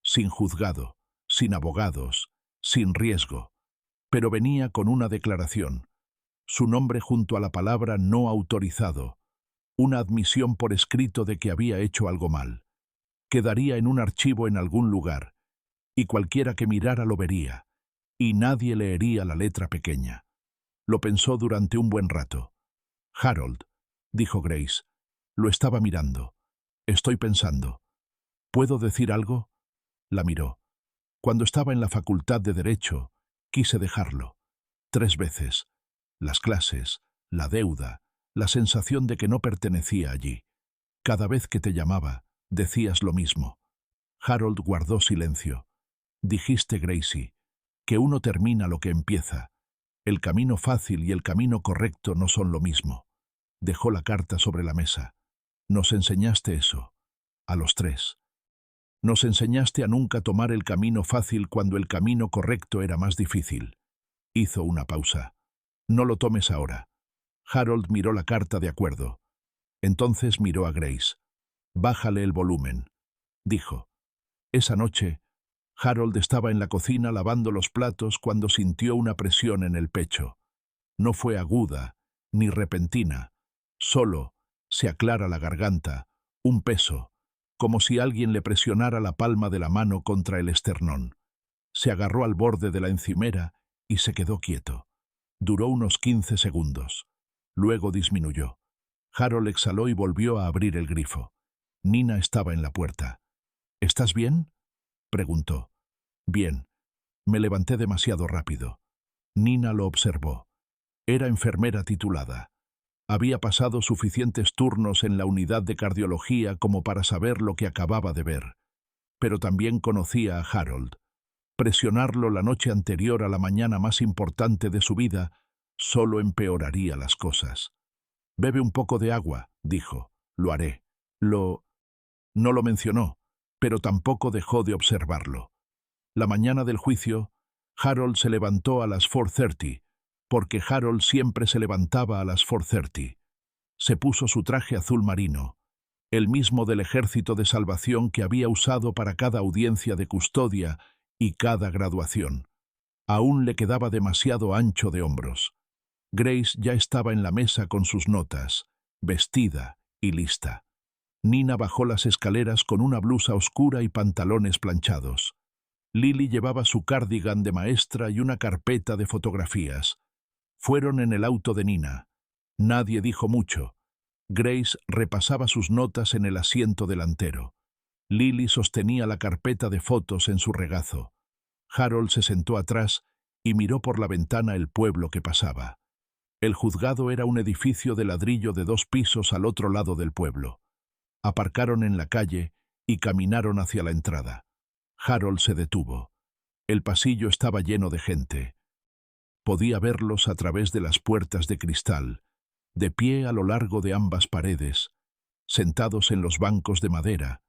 Sin juzgado, sin abogados, sin riesgo. Pero venía con una declaración. Su nombre junto a la palabra no autorizado. Una admisión por escrito de que había hecho algo mal. Quedaría en un archivo en algún lugar, y cualquiera que mirara lo vería, y nadie leería la letra pequeña. Lo pensó durante un buen rato. «Harold», dijo Grace, lo estaba mirando. «Estoy pensando. ¿Puedo decir algo?» La miró. «Cuando estaba en la facultad de Derecho, quise dejarlo. 3 veces. Las clases, la deuda, la sensación de que no pertenecía allí. Cada vez que te llamaba, decías lo mismo». Harold guardó silencio. «Dijiste, Gracie, que uno termina lo que empieza. El camino fácil y el camino correcto no son lo mismo». Dejó la carta sobre la mesa. «Nos enseñaste eso. A los 3. Nos enseñaste a nunca tomar el camino fácil cuando el camino correcto era más difícil». Hizo una pausa. «No lo tomes ahora». Harold miró la carta de acuerdo. Entonces miró a Grace. «Bájale el volumen», dijo. Esa noche, Harold estaba en la cocina lavando los platos cuando sintió una presión en el pecho. No fue aguda, ni repentina. Solo, se aclara la garganta, un peso, como si alguien le presionara la palma de la mano contra el esternón. Se agarró al borde de la encimera y se quedó quieto. Duró unos 15 segundos. Luego disminuyó. Harold exhaló y volvió a abrir el grifo. Nina estaba en la puerta. «¿Estás bien?», preguntó. «Bien. Me levanté demasiado rápido». Nina lo observó. Era enfermera titulada. Había pasado suficientes turnos en la unidad de cardiología como para saber lo que acababa de ver. Pero también conocía a Harold. Presionarlo la noche anterior a la mañana más importante de su vida solo empeoraría las cosas. «Bebe un poco de agua», dijo. «Lo haré». No lo mencionó, pero tampoco dejó de observarlo. La mañana del juicio, Harold se levantó a las 4:30, porque Harold siempre se levantaba a las 4:30. Se puso su traje azul marino, el mismo del Ejército de Salvación que había usado para cada audiencia de custodia y cada graduación. Aún le quedaba demasiado ancho de hombros. Grace ya estaba en la mesa con sus notas, vestida y lista. Nina bajó las escaleras con una blusa oscura y pantalones planchados. Lily llevaba su cardigan de maestra y una carpeta de fotografías. Fueron en el auto de Nina. Nadie dijo mucho. Grace repasaba sus notas en el asiento delantero. Lily sostenía la carpeta de fotos en su regazo. Harold se sentó atrás y miró por la ventana el pueblo que pasaba. El juzgado era un edificio de ladrillo de 2 pisos al otro lado del pueblo. Aparcaron en la calle y caminaron hacia la entrada. Harold se detuvo. El pasillo estaba lleno de gente. Podía verlos a través de las puertas de cristal, de pie a lo largo de ambas paredes, sentados en los bancos de madera,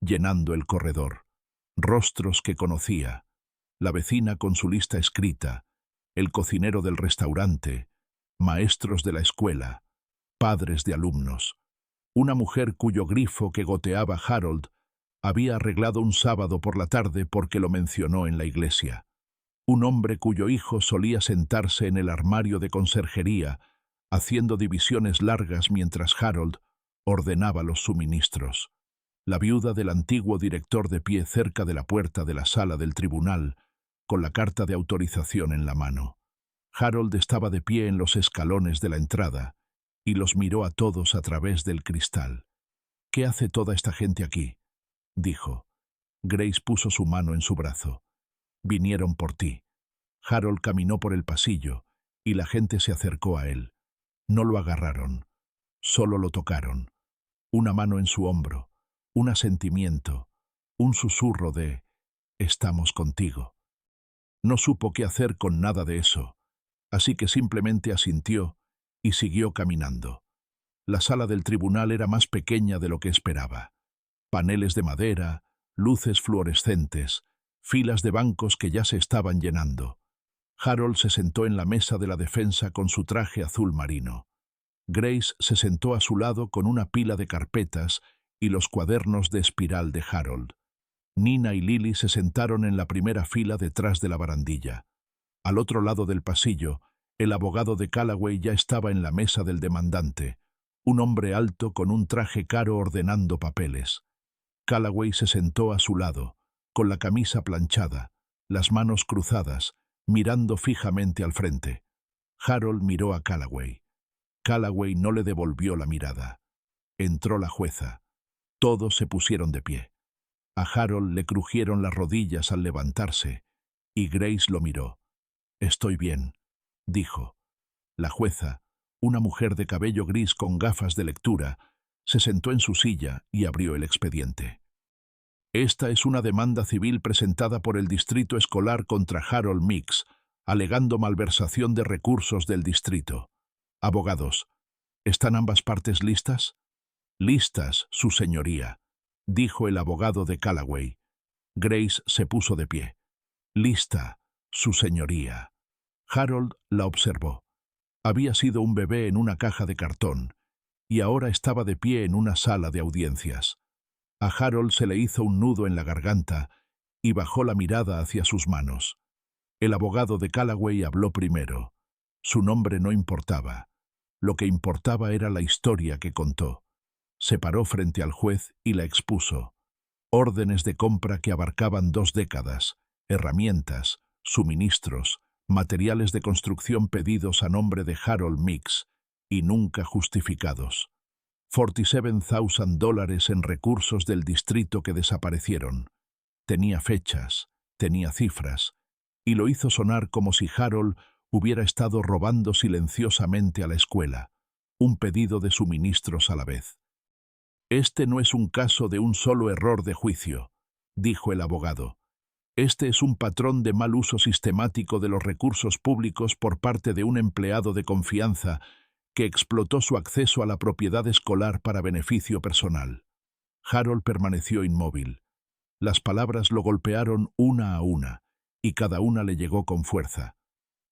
llenando el corredor. Rostros que conocía. la vecina con su lista escrita, el cocinero del restaurante, maestros de la escuela, padres de alumnos. Una mujer cuyo grifo que goteaba Harold había arreglado un sábado por la tarde porque lo mencionó en la iglesia. Un hombre cuyo hijo solía sentarse en el armario de conserjería, haciendo divisiones largas mientras Harold ordenaba los suministros. La viuda del antiguo director de pie cerca de la puerta de la sala del tribunal, con la carta de autorización en la mano. Harold estaba de pie en los escalones de la entrada y los miró a todos a través del cristal. «¿Qué hace toda esta gente aquí?», dijo. Grace puso su mano en su brazo. «Vinieron por ti». Harold caminó por el pasillo y la gente se acercó a él. No lo agarraron, solo lo tocaron. Una mano en su hombro, un asentimiento, un susurro de «estamos contigo». No supo qué hacer con nada de eso, así que simplemente asintió y siguió caminando. La sala del tribunal era más pequeña de lo que esperaba. Paneles de madera, luces fluorescentes, filas de bancos que ya se estaban llenando. Harold se sentó en la mesa de la defensa con su traje azul marino. Grace se sentó a su lado con una pila de carpetas y los cuadernos de espiral de Harold. Nina y Lily se sentaron en la primera fila detrás de la barandilla. Al otro lado del pasillo, el abogado de Callaway ya estaba en la mesa del demandante, un hombre alto con un traje caro ordenando papeles. Callaway se sentó a su lado, con la camisa planchada, las manos cruzadas, mirando fijamente al frente. Harold miró a Callaway. Callaway no le devolvió la mirada. Entró la jueza. Todos se pusieron de pie. A Harold le crujieron las rodillas al levantarse, y Grace lo miró. «Estoy bien», dijo. La jueza, una mujer de cabello gris con gafas de lectura, se sentó en su silla y abrió el expediente. «Esta es una demanda civil presentada por el distrito escolar contra Harold Meeks, alegando malversación de recursos del distrito. Abogados, ¿están ambas partes listas?» «Listas, su señoría», dijo el abogado de Callaway. Grace se puso de pie. «Lista, su señoría». Harold la observó. Había sido un bebé en una caja de cartón, y ahora estaba de pie en una sala de audiencias. A Harold se le hizo un nudo en la garganta y bajó la mirada hacia sus manos. El abogado de Callaway habló primero. Su nombre no importaba. Lo que importaba era la historia que contó. Se paró frente al juez y la expuso. Órdenes de compra que abarcaban 2 décadas, herramientas, suministros, materiales de construcción pedidos a nombre de Harold Meeks y nunca justificados. $47,000 en recursos del distrito que desaparecieron. Tenía fechas, tenía cifras, y lo hizo sonar como si Harold hubiera estado robando silenciosamente a la escuela, un pedido de suministros a la vez. «Este no es un caso de un solo error de juicio», dijo el abogado. «Este es un patrón de mal uso sistemático de los recursos públicos por parte de un empleado de confianza que explotó su acceso a la propiedad escolar para beneficio personal». Harold permaneció inmóvil. Las palabras lo golpearon una a una, y cada una le llegó con fuerza.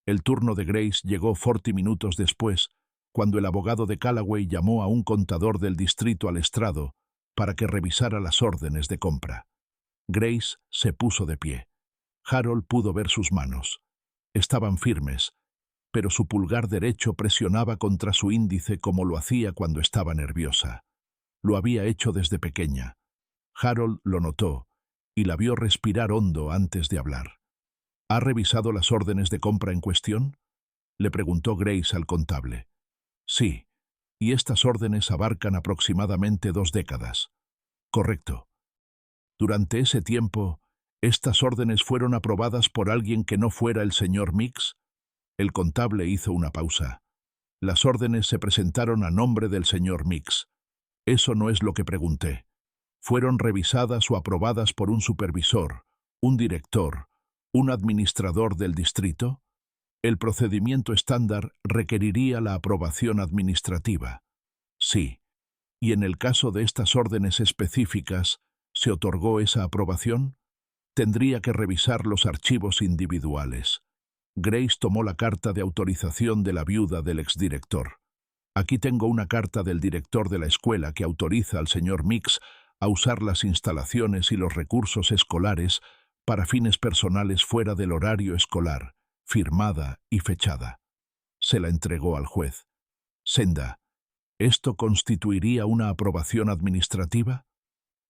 El turno de Grace llegó 40 minutos después, cuando el abogado de Callaway llamó a un contador del distrito al estrado para que revisara las órdenes de compra. Grace se puso de pie. Harold pudo ver sus manos. Estaban firmes, pero su pulgar derecho presionaba contra su índice como lo hacía cuando estaba nerviosa. Lo había hecho desde pequeña. Harold lo notó y la vio respirar hondo antes de hablar. «¿Ha revisado las órdenes de compra en cuestión?», le preguntó Grace al contable. «Sí, y estas órdenes abarcan aproximadamente 2 décadas». «Correcto. Durante ese tiempo, ¿estas órdenes fueron aprobadas por alguien que no fuera el señor Meeks?». El contable hizo una pausa. «Las órdenes se presentaron a nombre del señor Meeks. Eso no es lo que pregunté. Fueron revisadas o aprobadas por un supervisor, un director, un administrador del distrito». El procedimiento estándar requeriría la aprobación administrativa. «Sí. ¿Y en el caso de estas órdenes específicas, se otorgó esa aprobación?». Tendría que revisar los archivos individuales. Grace tomó la carta de autorización de la viuda del exdirector. Aquí tengo una carta del director de la escuela que autoriza al señor Mix a usar las instalaciones y los recursos escolares para fines personales fuera del horario escolar, firmada y fechada. Se la entregó al juez. Senda, ¿esto constituiría una aprobación administrativa?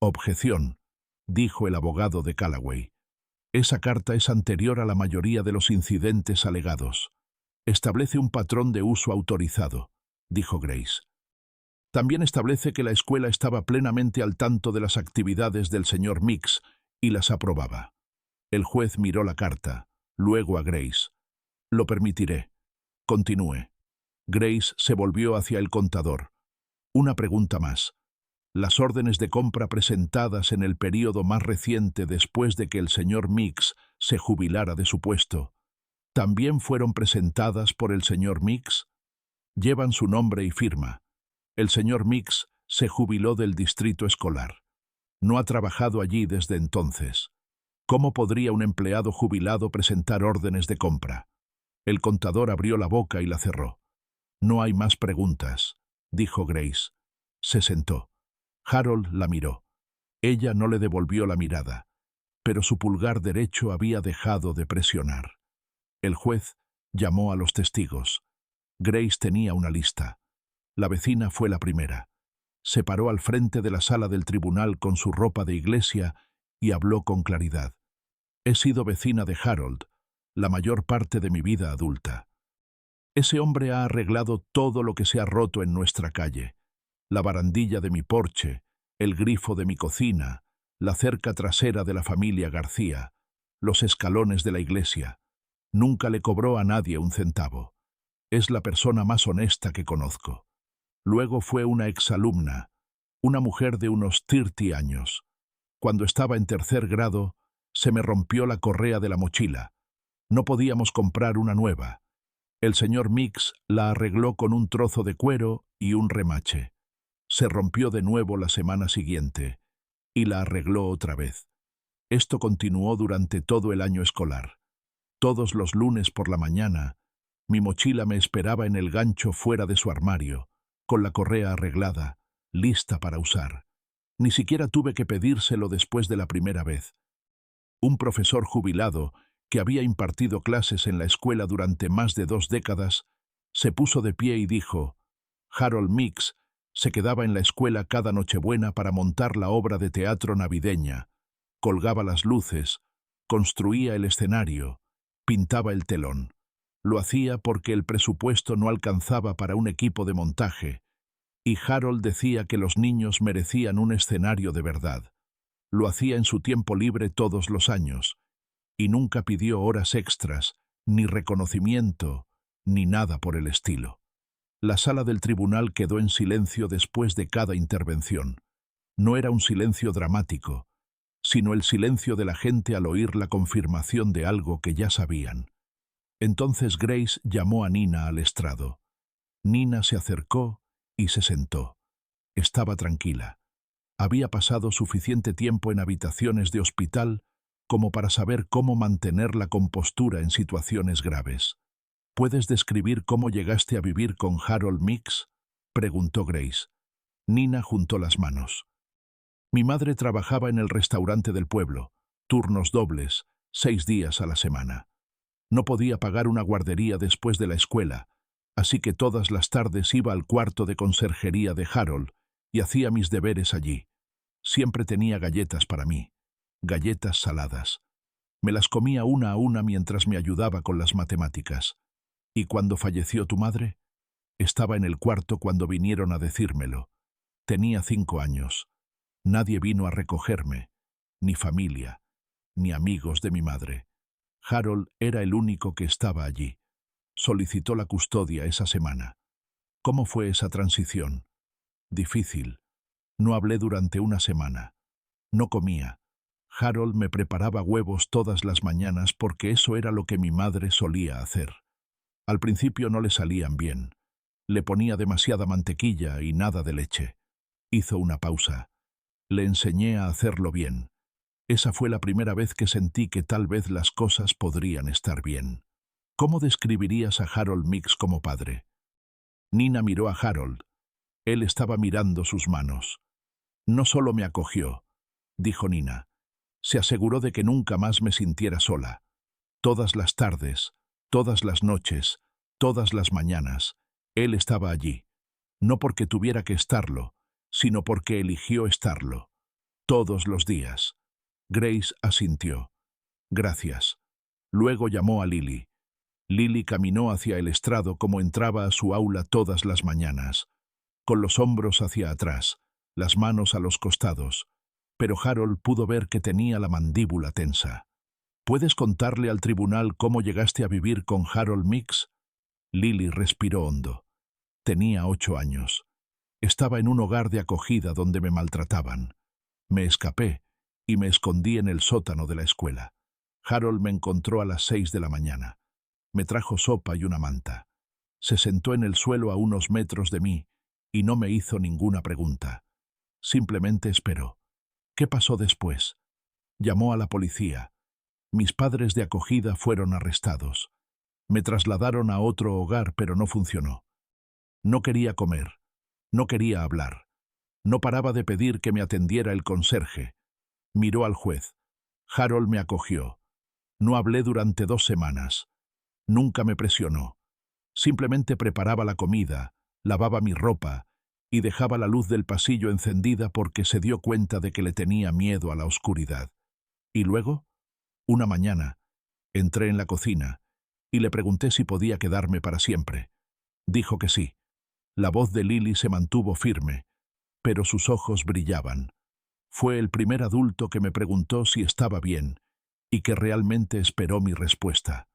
Objeción, dijo el abogado de Callaway. Esa carta es anterior a la mayoría de los incidentes alegados. Establece un patrón de uso autorizado, dijo Grace. También establece que la escuela estaba plenamente al tanto de las actividades del señor Mix y las aprobaba. El juez miró la carta, luego a Grace. Lo permitiré. Continúe. Grace se volvió hacia el contador. Una pregunta más. Las órdenes de compra presentadas en el período más reciente después de que el señor Mix se jubilara de su puesto, ¿también fueron presentadas por el señor Mix? Llevan su nombre y firma. El señor Mix se jubiló del distrito escolar. No ha trabajado allí desde entonces. ¿Cómo podría un empleado jubilado presentar órdenes de compra? El contador abrió la boca y la cerró. No hay más preguntas, dijo Grace. Se sentó. Harold la miró. Ella no le devolvió la mirada, pero su pulgar derecho había dejado de presionar. El juez llamó a los testigos. Grace tenía una lista. La vecina fue la primera. Se paró al frente de la sala del tribunal con su ropa de iglesia y habló con claridad. He sido vecina de Harold la mayor parte de mi vida adulta. Ese hombre ha arreglado todo lo que se ha roto en nuestra calle. La barandilla de mi porche, el grifo de mi cocina, la cerca trasera de la familia García, los escalones de la iglesia. Nunca le cobró a nadie un centavo. Es la persona más honesta que conozco. Luego fue una exalumna, una mujer de unos 30 años. Cuando estaba en tercer grado, se me rompió la correa de la mochila. No podíamos comprar una nueva. El señor Mix la arregló con un trozo de cuero y un remache. Se rompió de nuevo la semana siguiente y la arregló otra vez. Esto continuó durante todo el año escolar. Todos los lunes por la mañana, mi mochila me esperaba en el gancho fuera de su armario, con la correa arreglada, lista para usar. Ni siquiera tuve que pedírselo después de la primera vez. Un profesor jubilado, que había impartido clases en la escuela durante más de 2 décadas, se puso de pie y dijo: Harold Mix se quedaba en la escuela cada Nochebuena para montar la obra de teatro navideña, colgaba las luces, construía el escenario, pintaba el telón. Lo hacía porque el presupuesto no alcanzaba para un equipo de montaje, y Harold decía que los niños merecían un escenario de verdad. Lo hacía en su tiempo libre todos los años, y nunca pidió horas extras, ni reconocimiento, ni nada por el estilo. La sala del tribunal quedó en silencio después de cada intervención. No era un silencio dramático, sino el silencio de la gente al oír la confirmación de algo que ya sabían. Entonces Grace llamó a Nina al estrado. Nina se acercó y se sentó. Estaba tranquila. Había pasado suficiente tiempo en habitaciones de hospital como para saber cómo mantener la compostura en situaciones graves. ¿Puedes describir cómo llegaste a vivir con Harold Mix?, preguntó Grace. Nina juntó las manos. Mi madre trabajaba en el restaurante del pueblo, turnos dobles, 6 días a la semana. No podía pagar una guardería después de la escuela, así que todas las tardes iba al cuarto de conserjería de Harold y hacía mis deberes allí. Siempre tenía galletas para mí, galletas saladas. Me las comía una a una mientras me ayudaba con las matemáticas. ¿Y cuando falleció tu madre? Estaba en el cuarto cuando vinieron a decírmelo. Tenía 5 años. Nadie vino a recogerme, ni familia, ni amigos de mi madre. Harold era el único que estaba allí. Solicitó la custodia esa semana. ¿Cómo fue esa transición? Difícil. No hablé durante una semana. No comía. Harold me preparaba huevos todas las mañanas porque eso era lo que mi madre solía hacer. Al principio no le salían bien. Le ponía demasiada mantequilla y nada de leche. Hizo una pausa. Le enseñé a hacerlo bien. Esa fue la primera vez que sentí que tal vez las cosas podrían estar bien. ¿Cómo describirías a Harold Meeks como padre? Nina miró a Harold. Él estaba mirando sus manos. No solo me acogió, dijo Nina. Se aseguró de que nunca más me sintiera sola. Todas las tardes, todas las noches, todas las mañanas, él estaba allí. No porque tuviera que estarlo, sino porque eligió estarlo. Todos los días. Grace asintió. Gracias. Luego llamó a Lily. Lily caminó hacia el estrado como entraba a su aula todas las mañanas, con los hombros hacia atrás, las manos a los costados, pero Harold pudo ver que tenía la mandíbula tensa. ¿Puedes contarle al tribunal cómo llegaste a vivir con Harold Meeks? Lily respiró hondo. Tenía 8 años. Estaba en un hogar de acogida donde me maltrataban. Me escapé y me escondí en el sótano de la escuela. Harold me encontró a las 6 de la mañana. Me trajo sopa y una manta. Se sentó en el suelo a unos metros de mí y no me hizo ninguna pregunta. Simplemente esperó. ¿Qué pasó después? Llamó a la policía. Mis padres de acogida fueron arrestados. Me trasladaron a otro hogar, pero no funcionó. No quería comer. No quería hablar. No paraba de pedir que me atendiera el conserje. Miró al juez. Harold me acogió. No hablé durante 2 semanas. Nunca me presionó. Simplemente preparaba la comida, lavaba mi ropa y dejaba la luz del pasillo encendida porque se dio cuenta de que le tenía miedo a la oscuridad. Y luego, una mañana, entré en la cocina y le pregunté si podía quedarme para siempre. Dijo que sí. La voz de Lily se mantuvo firme, pero sus ojos brillaban. Fue el primer adulto que me preguntó si estaba bien y que realmente esperó mi respuesta.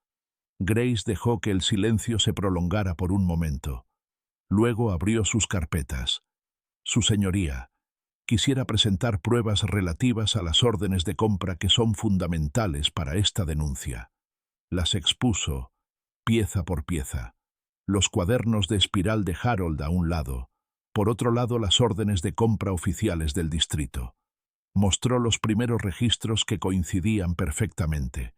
Grace dejó que el silencio se prolongara por un momento. Luego abrió sus carpetas. Su señoría, quisiera presentar pruebas relativas a las órdenes de compra que son fundamentales para esta denuncia. Las expuso, pieza por pieza. Los cuadernos de espiral de Harold a un lado, por otro lado las órdenes de compra oficiales del distrito. Mostró los primeros registros que coincidían perfectamente.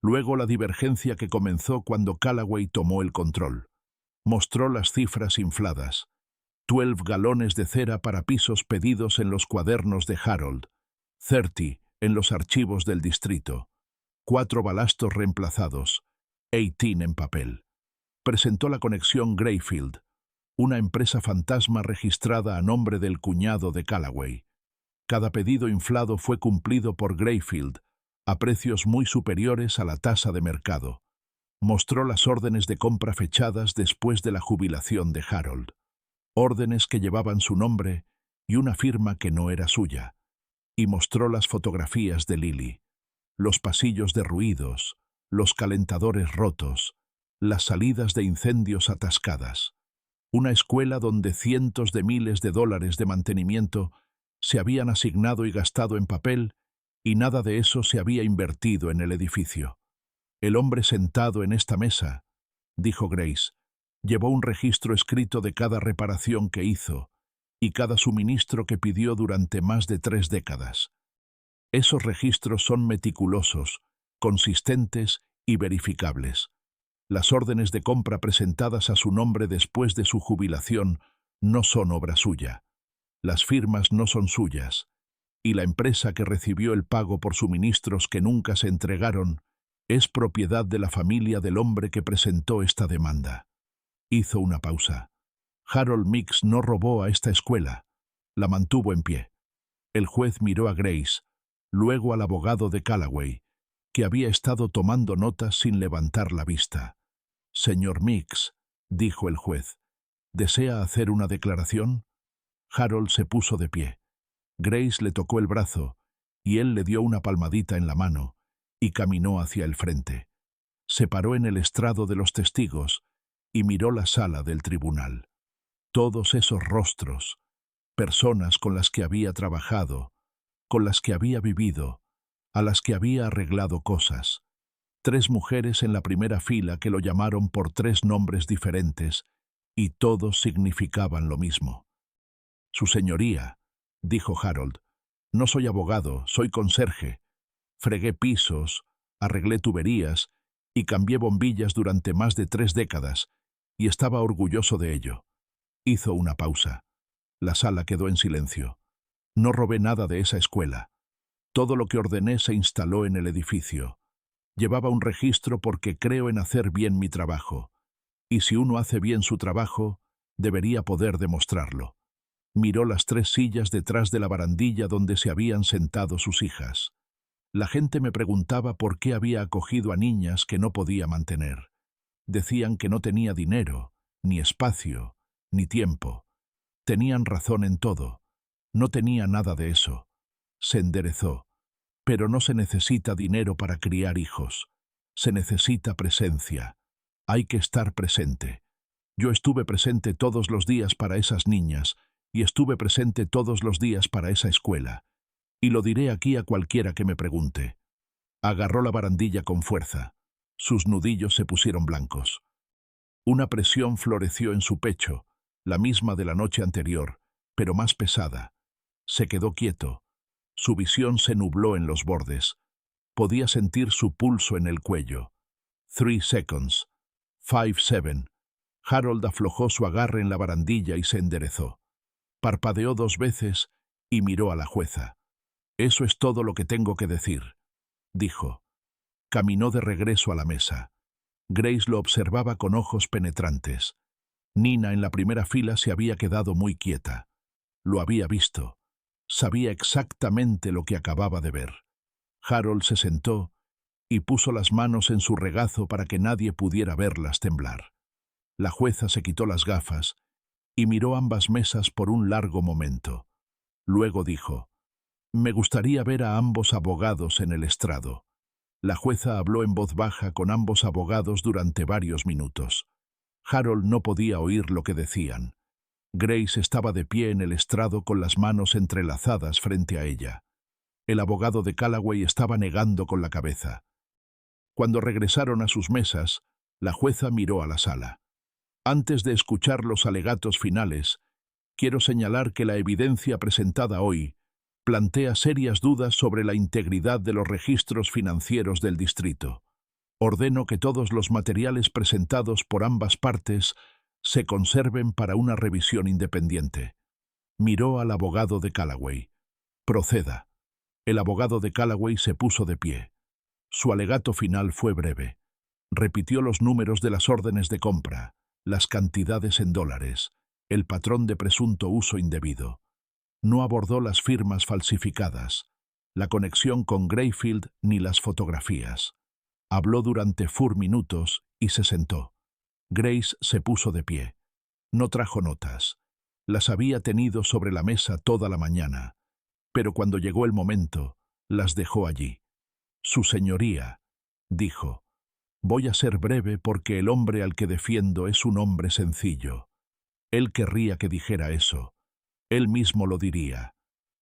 Luego la divergencia que comenzó cuando Callaway tomó el control. Mostró las cifras infladas. 12 galones de cera para pisos pedidos en los cuadernos de Harold, 30 en los archivos del distrito, 4 balastos reemplazados, 18 en papel. Presentó la conexión Greyfield, una empresa fantasma registrada a nombre del cuñado de Callaway. Cada pedido inflado fue cumplido por Greyfield, a precios muy superiores a la tasa de mercado. Mostró las órdenes de compra fechadas después de la jubilación de Harold. Órdenes que llevaban su nombre y una firma que no era suya. Y mostró las fotografías de Lily, los pasillos derruidos, los calentadores rotos, las salidas de incendios atascadas. Una escuela donde cientos de miles de dólares de mantenimiento se habían asignado y gastado en papel y nada de eso se había invertido en el edificio. El hombre sentado en esta mesa, dijo Grace, llevó un registro escrito de cada reparación que hizo y cada suministro que pidió durante más de 3 décadas. Esos registros son meticulosos, consistentes y verificables. Las órdenes de compra presentadas a su nombre después de su jubilación no son obra suya. Las firmas no son suyas, y la empresa que recibió el pago por suministros que nunca se entregaron es propiedad de la familia del hombre que presentó esta demanda. Hizo una pausa. Harold Meeks no robó a esta escuela. La mantuvo en pie. El juez miró a Grace, luego al abogado de Callaway, que había estado tomando notas sin levantar la vista. «Señor Meeks», dijo el juez, «¿desea hacer una declaración?» Harold se puso de pie. Grace le tocó el brazo, y él le dio una palmadita en la mano, y caminó hacia el frente. Se paró en el estrado de los testigos y miró la sala del tribunal. Todos esos rostros, personas con las que había trabajado, con las que había vivido, a las que había arreglado cosas. 3 mujeres en la primera fila que lo llamaron por 3 nombres diferentes, y todos significaban lo mismo. «Su señoría», dijo Harold, No soy abogado, soy conserje. Fregué pisos, arreglé tuberías y cambié bombillas durante más de 3 décadas, y estaba orgulloso de ello. Hizo una pausa. La sala quedó en silencio. No robé nada de esa escuela. Todo lo que ordené se instaló en el edificio. Llevaba un registro porque creo en hacer bien mi trabajo. Y si uno hace bien su trabajo, debería poder demostrarlo. Miró las 3 sillas detrás de la barandilla donde se habían sentado sus hijas. La gente me preguntaba por qué había acogido a niñas que no podía mantener. Decían que no tenía dinero, ni espacio, ni tiempo. Tenían razón en todo. No tenía nada de eso. Se enderezó. Pero no se necesita dinero para criar hijos. Se necesita presencia. Hay que estar presente. Yo estuve presente todos los días para esas niñas y estuve presente todos los días para esa escuela. Y lo diré aquí a cualquiera que me pregunte. Agarró la barandilla con fuerza. Sus nudillos se pusieron blancos. Una presión floreció en su pecho, la misma de la noche anterior, pero más pesada. Se quedó quieto. Su visión se nubló en los bordes. Podía sentir su pulso en el cuello. 3 seconds. 5, 7. Harold aflojó su agarre en la barandilla y se enderezó. Parpadeó 2 veces y miró a la jueza. «Eso es todo lo que tengo que decir», dijo. Caminó de regreso a la mesa. Grace lo observaba con ojos penetrantes. Nina en la primera fila se había quedado muy quieta. Lo había visto. Sabía exactamente lo que acababa de ver. Harold se sentó y puso las manos en su regazo para que nadie pudiera verlas temblar. La jueza se quitó las gafas y miró ambas mesas por un largo momento. Luego dijo: «Me gustaría ver a ambos abogados en el estrado». La jueza habló en voz baja con ambos abogados durante varios minutos. Harold no podía oír lo que decían. Grace estaba de pie en el estrado con las manos entrelazadas frente a ella. El abogado de Callaway estaba negando con la cabeza. Cuando regresaron a sus mesas, la jueza miró a la sala. «Antes de escuchar los alegatos finales, quiero señalar que la evidencia presentada hoy plantea serias dudas sobre la integridad de los registros financieros del distrito. Ordeno que todos los materiales presentados por ambas partes se conserven para una revisión independiente». Miró al abogado de Callaway. «Proceda». El abogado de Callaway se puso de pie. Su alegato final fue breve. Repitió los números de las órdenes de compra, las cantidades en dólares, el patrón de presunto uso indebido. No abordó las firmas falsificadas, la conexión con Greyfield ni las fotografías. Habló durante 4 minutos y se sentó. Grace se puso de pie. No trajo notas. Las había tenido sobre la mesa toda la mañana, pero cuando llegó el momento, las dejó allí. «Su señoría», dijo, «voy a ser breve porque el hombre al que defiendo es un hombre sencillo. Él querría que dijera eso. Él mismo lo diría.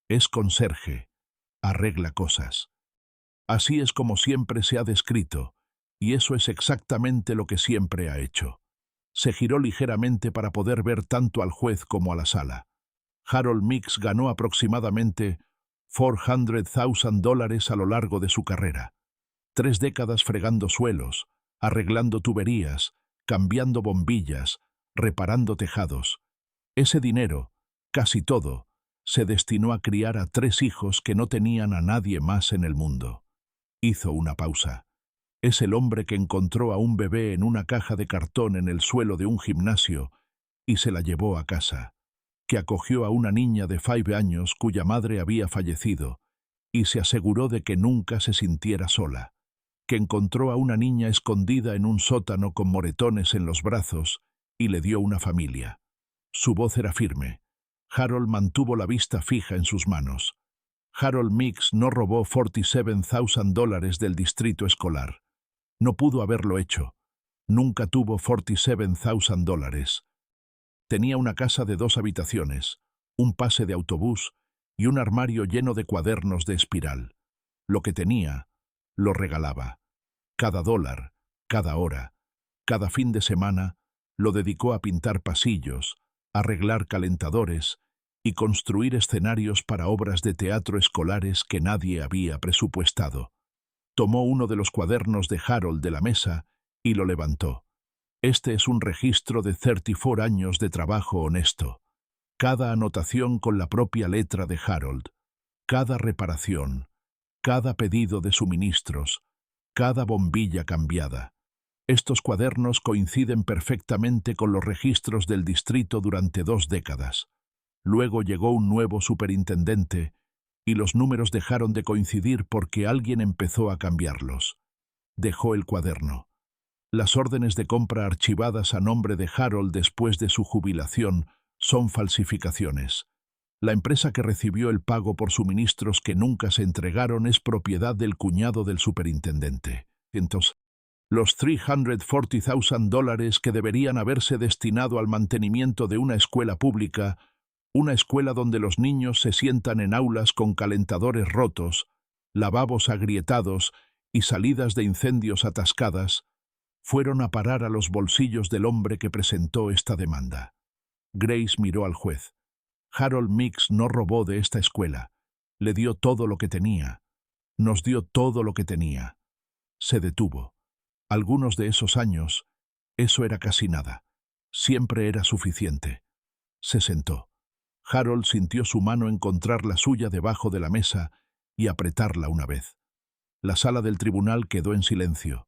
Es conserje. Arregla cosas. Así es como siempre se ha descrito, y eso es exactamente lo que siempre ha hecho». Se giró ligeramente para poder ver tanto al juez como a la sala. Harold Meeks ganó aproximadamente $400,000 a lo largo de su carrera. 3 décadas fregando suelos, arreglando tuberías, cambiando bombillas, reparando tejados. Ese dinero, casi todo, se destinó a criar a 3 hijos que no tenían a nadie más en el mundo. Hizo una pausa. Es el hombre que encontró a un bebé en una caja de cartón en el suelo de un gimnasio y se la llevó a casa, que acogió a una niña de 5 años cuya madre había fallecido y se aseguró de que nunca se sintiera sola, que encontró a una niña escondida en un sótano con moretones en los brazos y le dio una familia. Su voz era firme. Harold mantuvo la vista fija en sus manos. Harold Meeks no robó $47,000 del distrito escolar. No pudo haberlo hecho. Nunca tuvo $47,000. Tenía una casa de 2 habitaciones, un pase de autobús y un armario lleno de cuadernos de espiral. Lo que tenía, lo regalaba. Cada dólar, cada hora, cada fin de semana, lo dedicó a pintar pasillos, arreglar calentadores y construir escenarios para obras de teatro escolares que nadie había presupuestado. Tomó uno de los cuadernos de Harold de la mesa y lo levantó. Este es un registro de 34 años de trabajo honesto. Cada anotación con la propia letra de Harold, cada reparación, cada pedido de suministros, cada bombilla cambiada. Estos cuadernos coinciden perfectamente con los registros del distrito durante 2 décadas. Luego llegó un nuevo superintendente y los números dejaron de coincidir porque alguien empezó a cambiarlos. Dejó el cuaderno. Las órdenes de compra archivadas a nombre de Harold después de su jubilación son falsificaciones. La empresa que recibió el pago por suministros que nunca se entregaron es propiedad del cuñado del superintendente. Entonces, los $340,000 que deberían haberse destinado al mantenimiento de una escuela pública, una escuela donde los niños se sientan en aulas con calentadores rotos, lavabos agrietados y salidas de incendios atascadas, fueron a parar a los bolsillos del hombre que presentó esta demanda. Grace miró al juez. Harold Meeks no robó de esta escuela. Le dio todo lo que tenía. Nos dio todo lo que tenía. Se detuvo. Algunos de esos años, eso era casi nada. Siempre era suficiente. Se sentó. Harold sintió su mano encontrar la suya debajo de la mesa y apretarla una vez. La sala del tribunal quedó en silencio.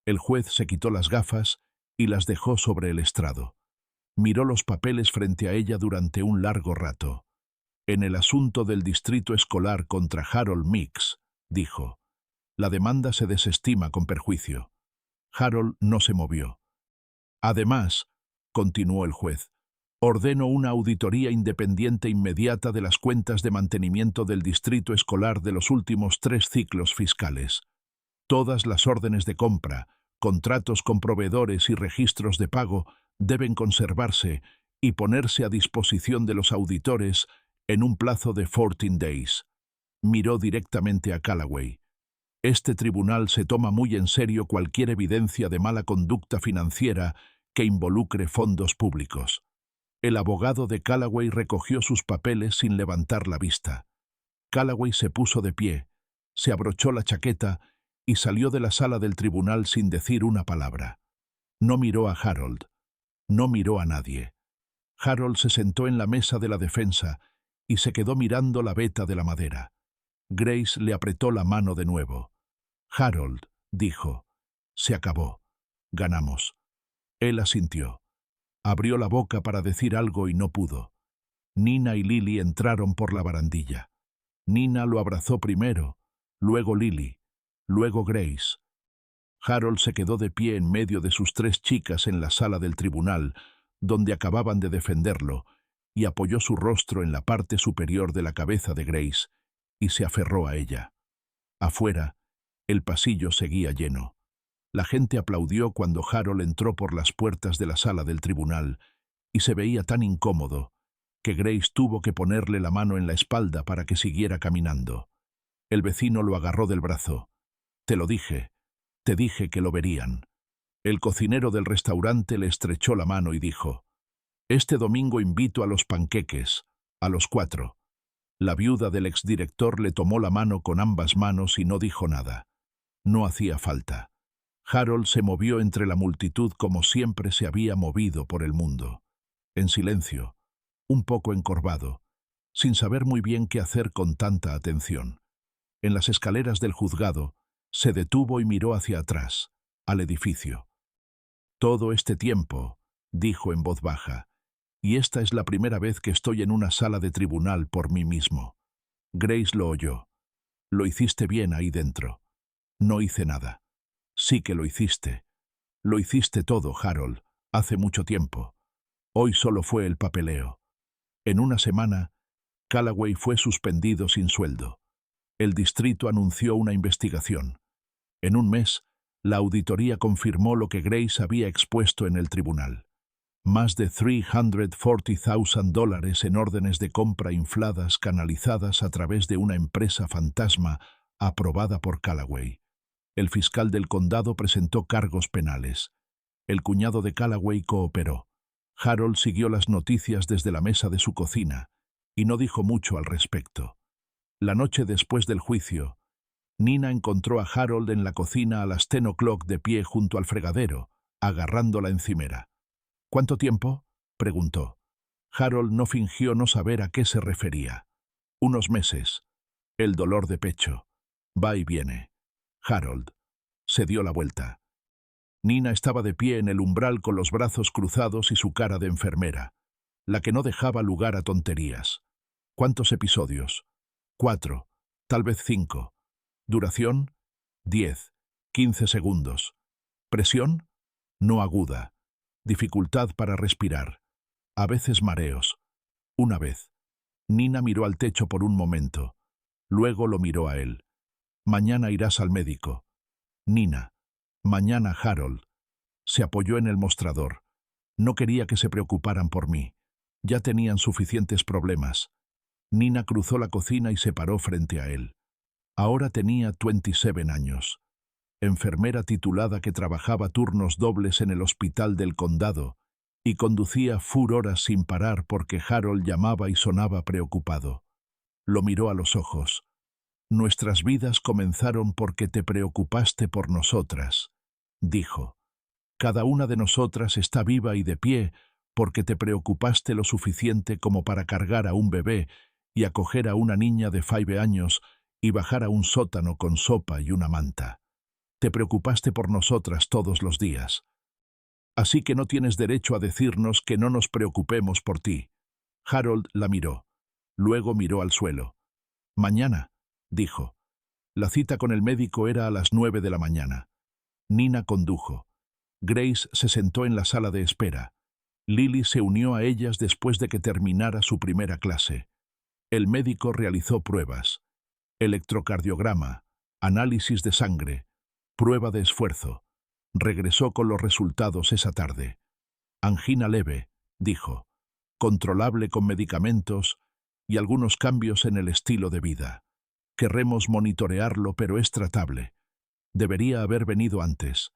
El juez se quitó las gafas y las dejó sobre el estrado. Miró los papeles frente a ella durante un largo rato. En el asunto del distrito escolar contra Harold Meeks, dijo, la demanda se desestima con perjuicio. Harold no se movió. Además, continuó el juez, ordeno una auditoría independiente inmediata de las cuentas de mantenimiento del distrito escolar de los últimos 3 ciclos fiscales. Todas las órdenes de compra, contratos con proveedores y registros de pago deben conservarse y ponerse a disposición de los auditores en un plazo de 14 days. Miró directamente a Callaway. Este tribunal se toma muy en serio cualquier evidencia de mala conducta financiera que involucre fondos públicos. El abogado de Callaway recogió sus papeles sin levantar la vista. Callaway se puso de pie, se abrochó la chaqueta y salió de la sala del tribunal sin decir una palabra. No miró a Harold. No miró a nadie. Harold se sentó en la mesa de la defensa y se quedó mirando la veta de la madera. Grace le apretó la mano de nuevo. Harold, dijo, se acabó. Ganamos. Él asintió. Abrió la boca para decir algo y no pudo. Nina y Lily entraron por la barandilla. Nina lo abrazó primero, luego Lily, luego Grace. Harold se quedó de pie en medio de sus 3 chicas en la sala del tribunal, donde acababan de defenderlo, y apoyó su rostro en la parte superior de la cabeza de Grace, y se aferró a ella. Afuera, el pasillo seguía lleno. La gente aplaudió cuando Harold entró por las puertas de la sala del tribunal, y se veía tan incómodo que Grace tuvo que ponerle la mano en la espalda para que siguiera caminando. El vecino lo agarró del brazo. Te dije que lo verían. El cocinero del restaurante le estrechó la mano y dijo, este domingo invito a los panqueques, a los 4. La viuda del exdirector le tomó la mano con ambas manos y no dijo nada. No hacía falta. Harold se movió entre la multitud como siempre se había movido por el mundo. En silencio, un poco encorvado, sin saber muy bien qué hacer con tanta atención. En las escaleras del juzgado, se detuvo y miró hacia atrás, al edificio. Todo este tiempo, dijo en voz baja, y esta es la primera vez que estoy en una sala de tribunal por mí mismo. Grace lo oyó. Lo hiciste bien ahí dentro. No hice nada. Sí que lo hiciste. Lo hiciste todo, Harold, hace mucho tiempo. Hoy solo fue el papeleo. En una semana, Callaway fue suspendido sin sueldo. El distrito anunció una investigación. En un mes, la auditoría confirmó lo que Grace había expuesto en el tribunal. Más de $340,000 en órdenes de compra infladas canalizadas a través de una empresa fantasma aprobada por Callaway. El fiscal del condado presentó cargos penales. El cuñado de Callaway cooperó. Harold siguió las noticias desde la mesa de su cocina y no dijo mucho al respecto. La noche después del juicio, Nina encontró a Harold en la cocina a las 10 o'clock de pie junto al fregadero, agarrando la encimera. —¿Cuánto tiempo? —preguntó. Harold no fingió no saber a qué se refería. —Unos meses. El dolor de pecho. Va y viene. Harold se dio la vuelta. Nina estaba de pie en el umbral con los brazos cruzados y su cara de enfermera, la que no dejaba lugar a tonterías. —¿Cuántos episodios? 4, tal vez 5. ¿Duración? 10, 15 segundos. ¿Presión? No aguda. Dificultad para respirar. A veces mareos. Una vez. Nina miró al techo por un momento. Luego lo miró a él. —Mañana irás al médico. Nina. Mañana, Harold. Se apoyó en el mostrador. No quería que se preocuparan por mí. Ya tenían suficientes problemas. Nina cruzó la cocina y se paró frente a él. Ahora tenía 27 años. Enfermera titulada que trabajaba turnos dobles en el hospital del condado y conducía horas sin parar porque Harold llamaba y sonaba preocupado. Lo miró a los ojos. —Nuestras vidas comenzaron porque te preocupaste por nosotras —dijo. —Cada una de nosotras está viva y de pie porque te preocupaste lo suficiente como para cargar a un bebé y acoger a una niña de 5 años y bajar a un sótano con sopa y una manta. Te preocupaste por nosotras todos los días. Así que no tienes derecho a decirnos que no nos preocupemos por ti. Harold la miró. Luego miró al suelo. —Mañana —dijo. La cita con el médico era a las 9 de la mañana. Nina condujo. Grace se sentó en la sala de espera. Lily se unió a ellas después de que terminara su primera clase. El médico realizó pruebas. Electrocardiograma, análisis de sangre, prueba de esfuerzo. Regresó con los resultados esa tarde. Angina leve, dijo. Controlable con medicamentos y algunos cambios en el estilo de vida. Querremos monitorearlo, pero es tratable. Debería haber venido antes.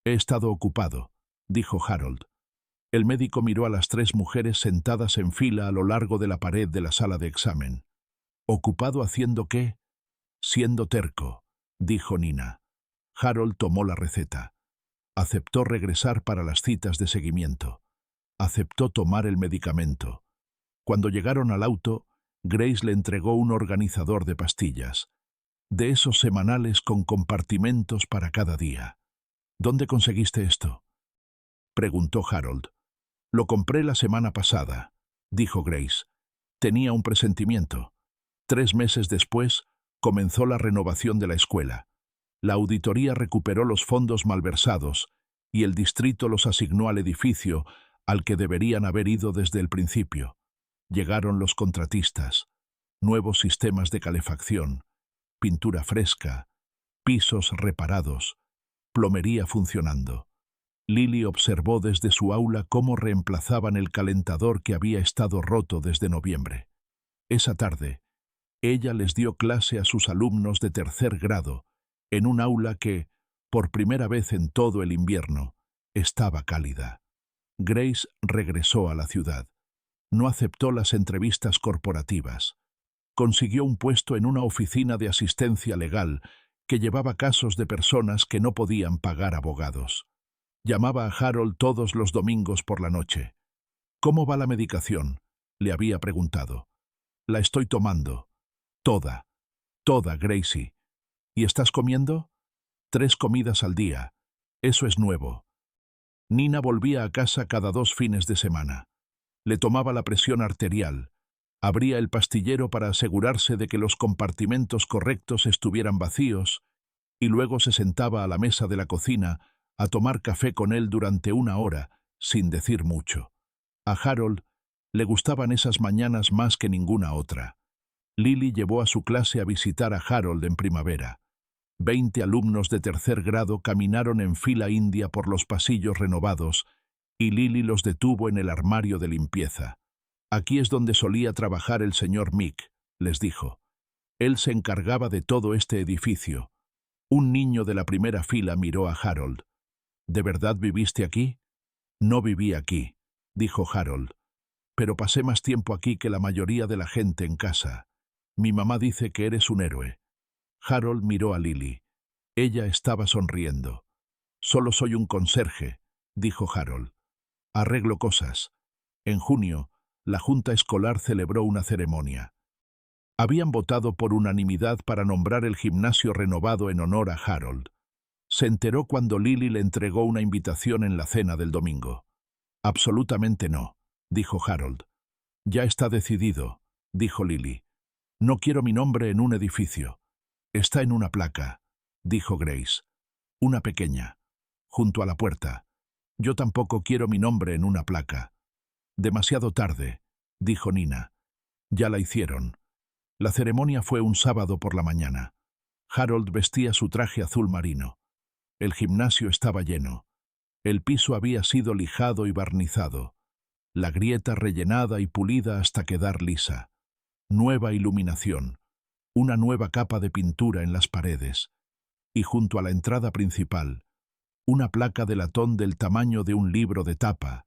He estado ocupado, dijo Harold. El médico miró a las 3 mujeres sentadas en fila a lo largo de la pared de la sala de examen. —¿Ocupado haciendo qué? —Siendo terco —dijo Nina. Harold tomó la receta. Aceptó regresar para las citas de seguimiento. Aceptó tomar el medicamento. Cuando llegaron al auto, Grace le entregó un organizador de pastillas, de esos semanales con compartimentos para cada día. —¿Dónde conseguiste esto? —preguntó Harold. —Lo compré la semana pasada —dijo Grace. Tenía un presentimiento. 3 meses después, comenzó la renovación de la escuela. La auditoría recuperó los fondos malversados y el distrito los asignó al edificio al que deberían haber ido desde el principio. Llegaron los contratistas, nuevos sistemas de calefacción, pintura fresca, pisos reparados, plomería funcionando. Lily observó desde su aula cómo reemplazaban el calentador que había estado roto desde noviembre. Esa tarde, ella les dio clase a sus alumnos de 3er grado, en un aula que, por primera vez en todo el invierno, estaba cálida. Grace regresó a la ciudad. No aceptó las entrevistas corporativas. Consiguió un puesto en una oficina de asistencia legal que llevaba casos de personas que no podían pagar abogados. Llamaba a Harold todos los domingos por la noche. —¿Cómo va la medicación? —le había preguntado. —La estoy tomando. Toda, Gracie. ¿Y estás comiendo? 3 comidas al día. Eso es nuevo. Nina volvía a casa cada 2 fines de semana. Le tomaba la presión arterial. Abría el pastillero para asegurarse de que los compartimentos correctos estuvieran vacíos y luego se sentaba a la mesa de la cocina a tomar café con él durante 1 hora, sin decir mucho. A Harold le gustaban esas mañanas más que ninguna otra. Lily llevó a su clase a visitar a Harold en primavera. 20 alumnos de 3er grado caminaron en fila india por los pasillos renovados y Lily los detuvo en el armario de limpieza. —Aquí es donde solía trabajar el señor Mick —les dijo. Él se encargaba de todo este edificio. Un niño de la primera fila miró a Harold. —¿De verdad viviste aquí? —No viví aquí —dijo Harold. pero pasé más tiempo aquí que la mayoría de la gente en casa. Mi mamá dice que eres un héroe. Harold miró a Lily. Ella estaba sonriendo. Solo soy un conserje, dijo Harold. Arreglo cosas. En junio, la junta escolar celebró una ceremonia. Habían votado por unanimidad para nombrar el gimnasio renovado en honor a Harold. Se enteró cuando Lily le entregó una invitación en la cena del domingo. Absolutamente no, dijo Harold. Ya está decidido, dijo Lily. No quiero mi nombre en un edificio. Está en una placa, dijo Grace. Una pequeña, junto a la puerta. Yo tampoco quiero mi nombre en una placa. Demasiado tarde, dijo Nina. Ya la hicieron. La ceremonia fue un sábado por la mañana. Harold vestía su traje azul marino. El gimnasio estaba lleno. El piso había sido lijado y barnizado. La grieta rellenada y pulida hasta quedar lisa. Nueva iluminación. Una nueva capa de pintura en las paredes. Y junto a la entrada principal, una placa de latón del tamaño de un libro de tapa,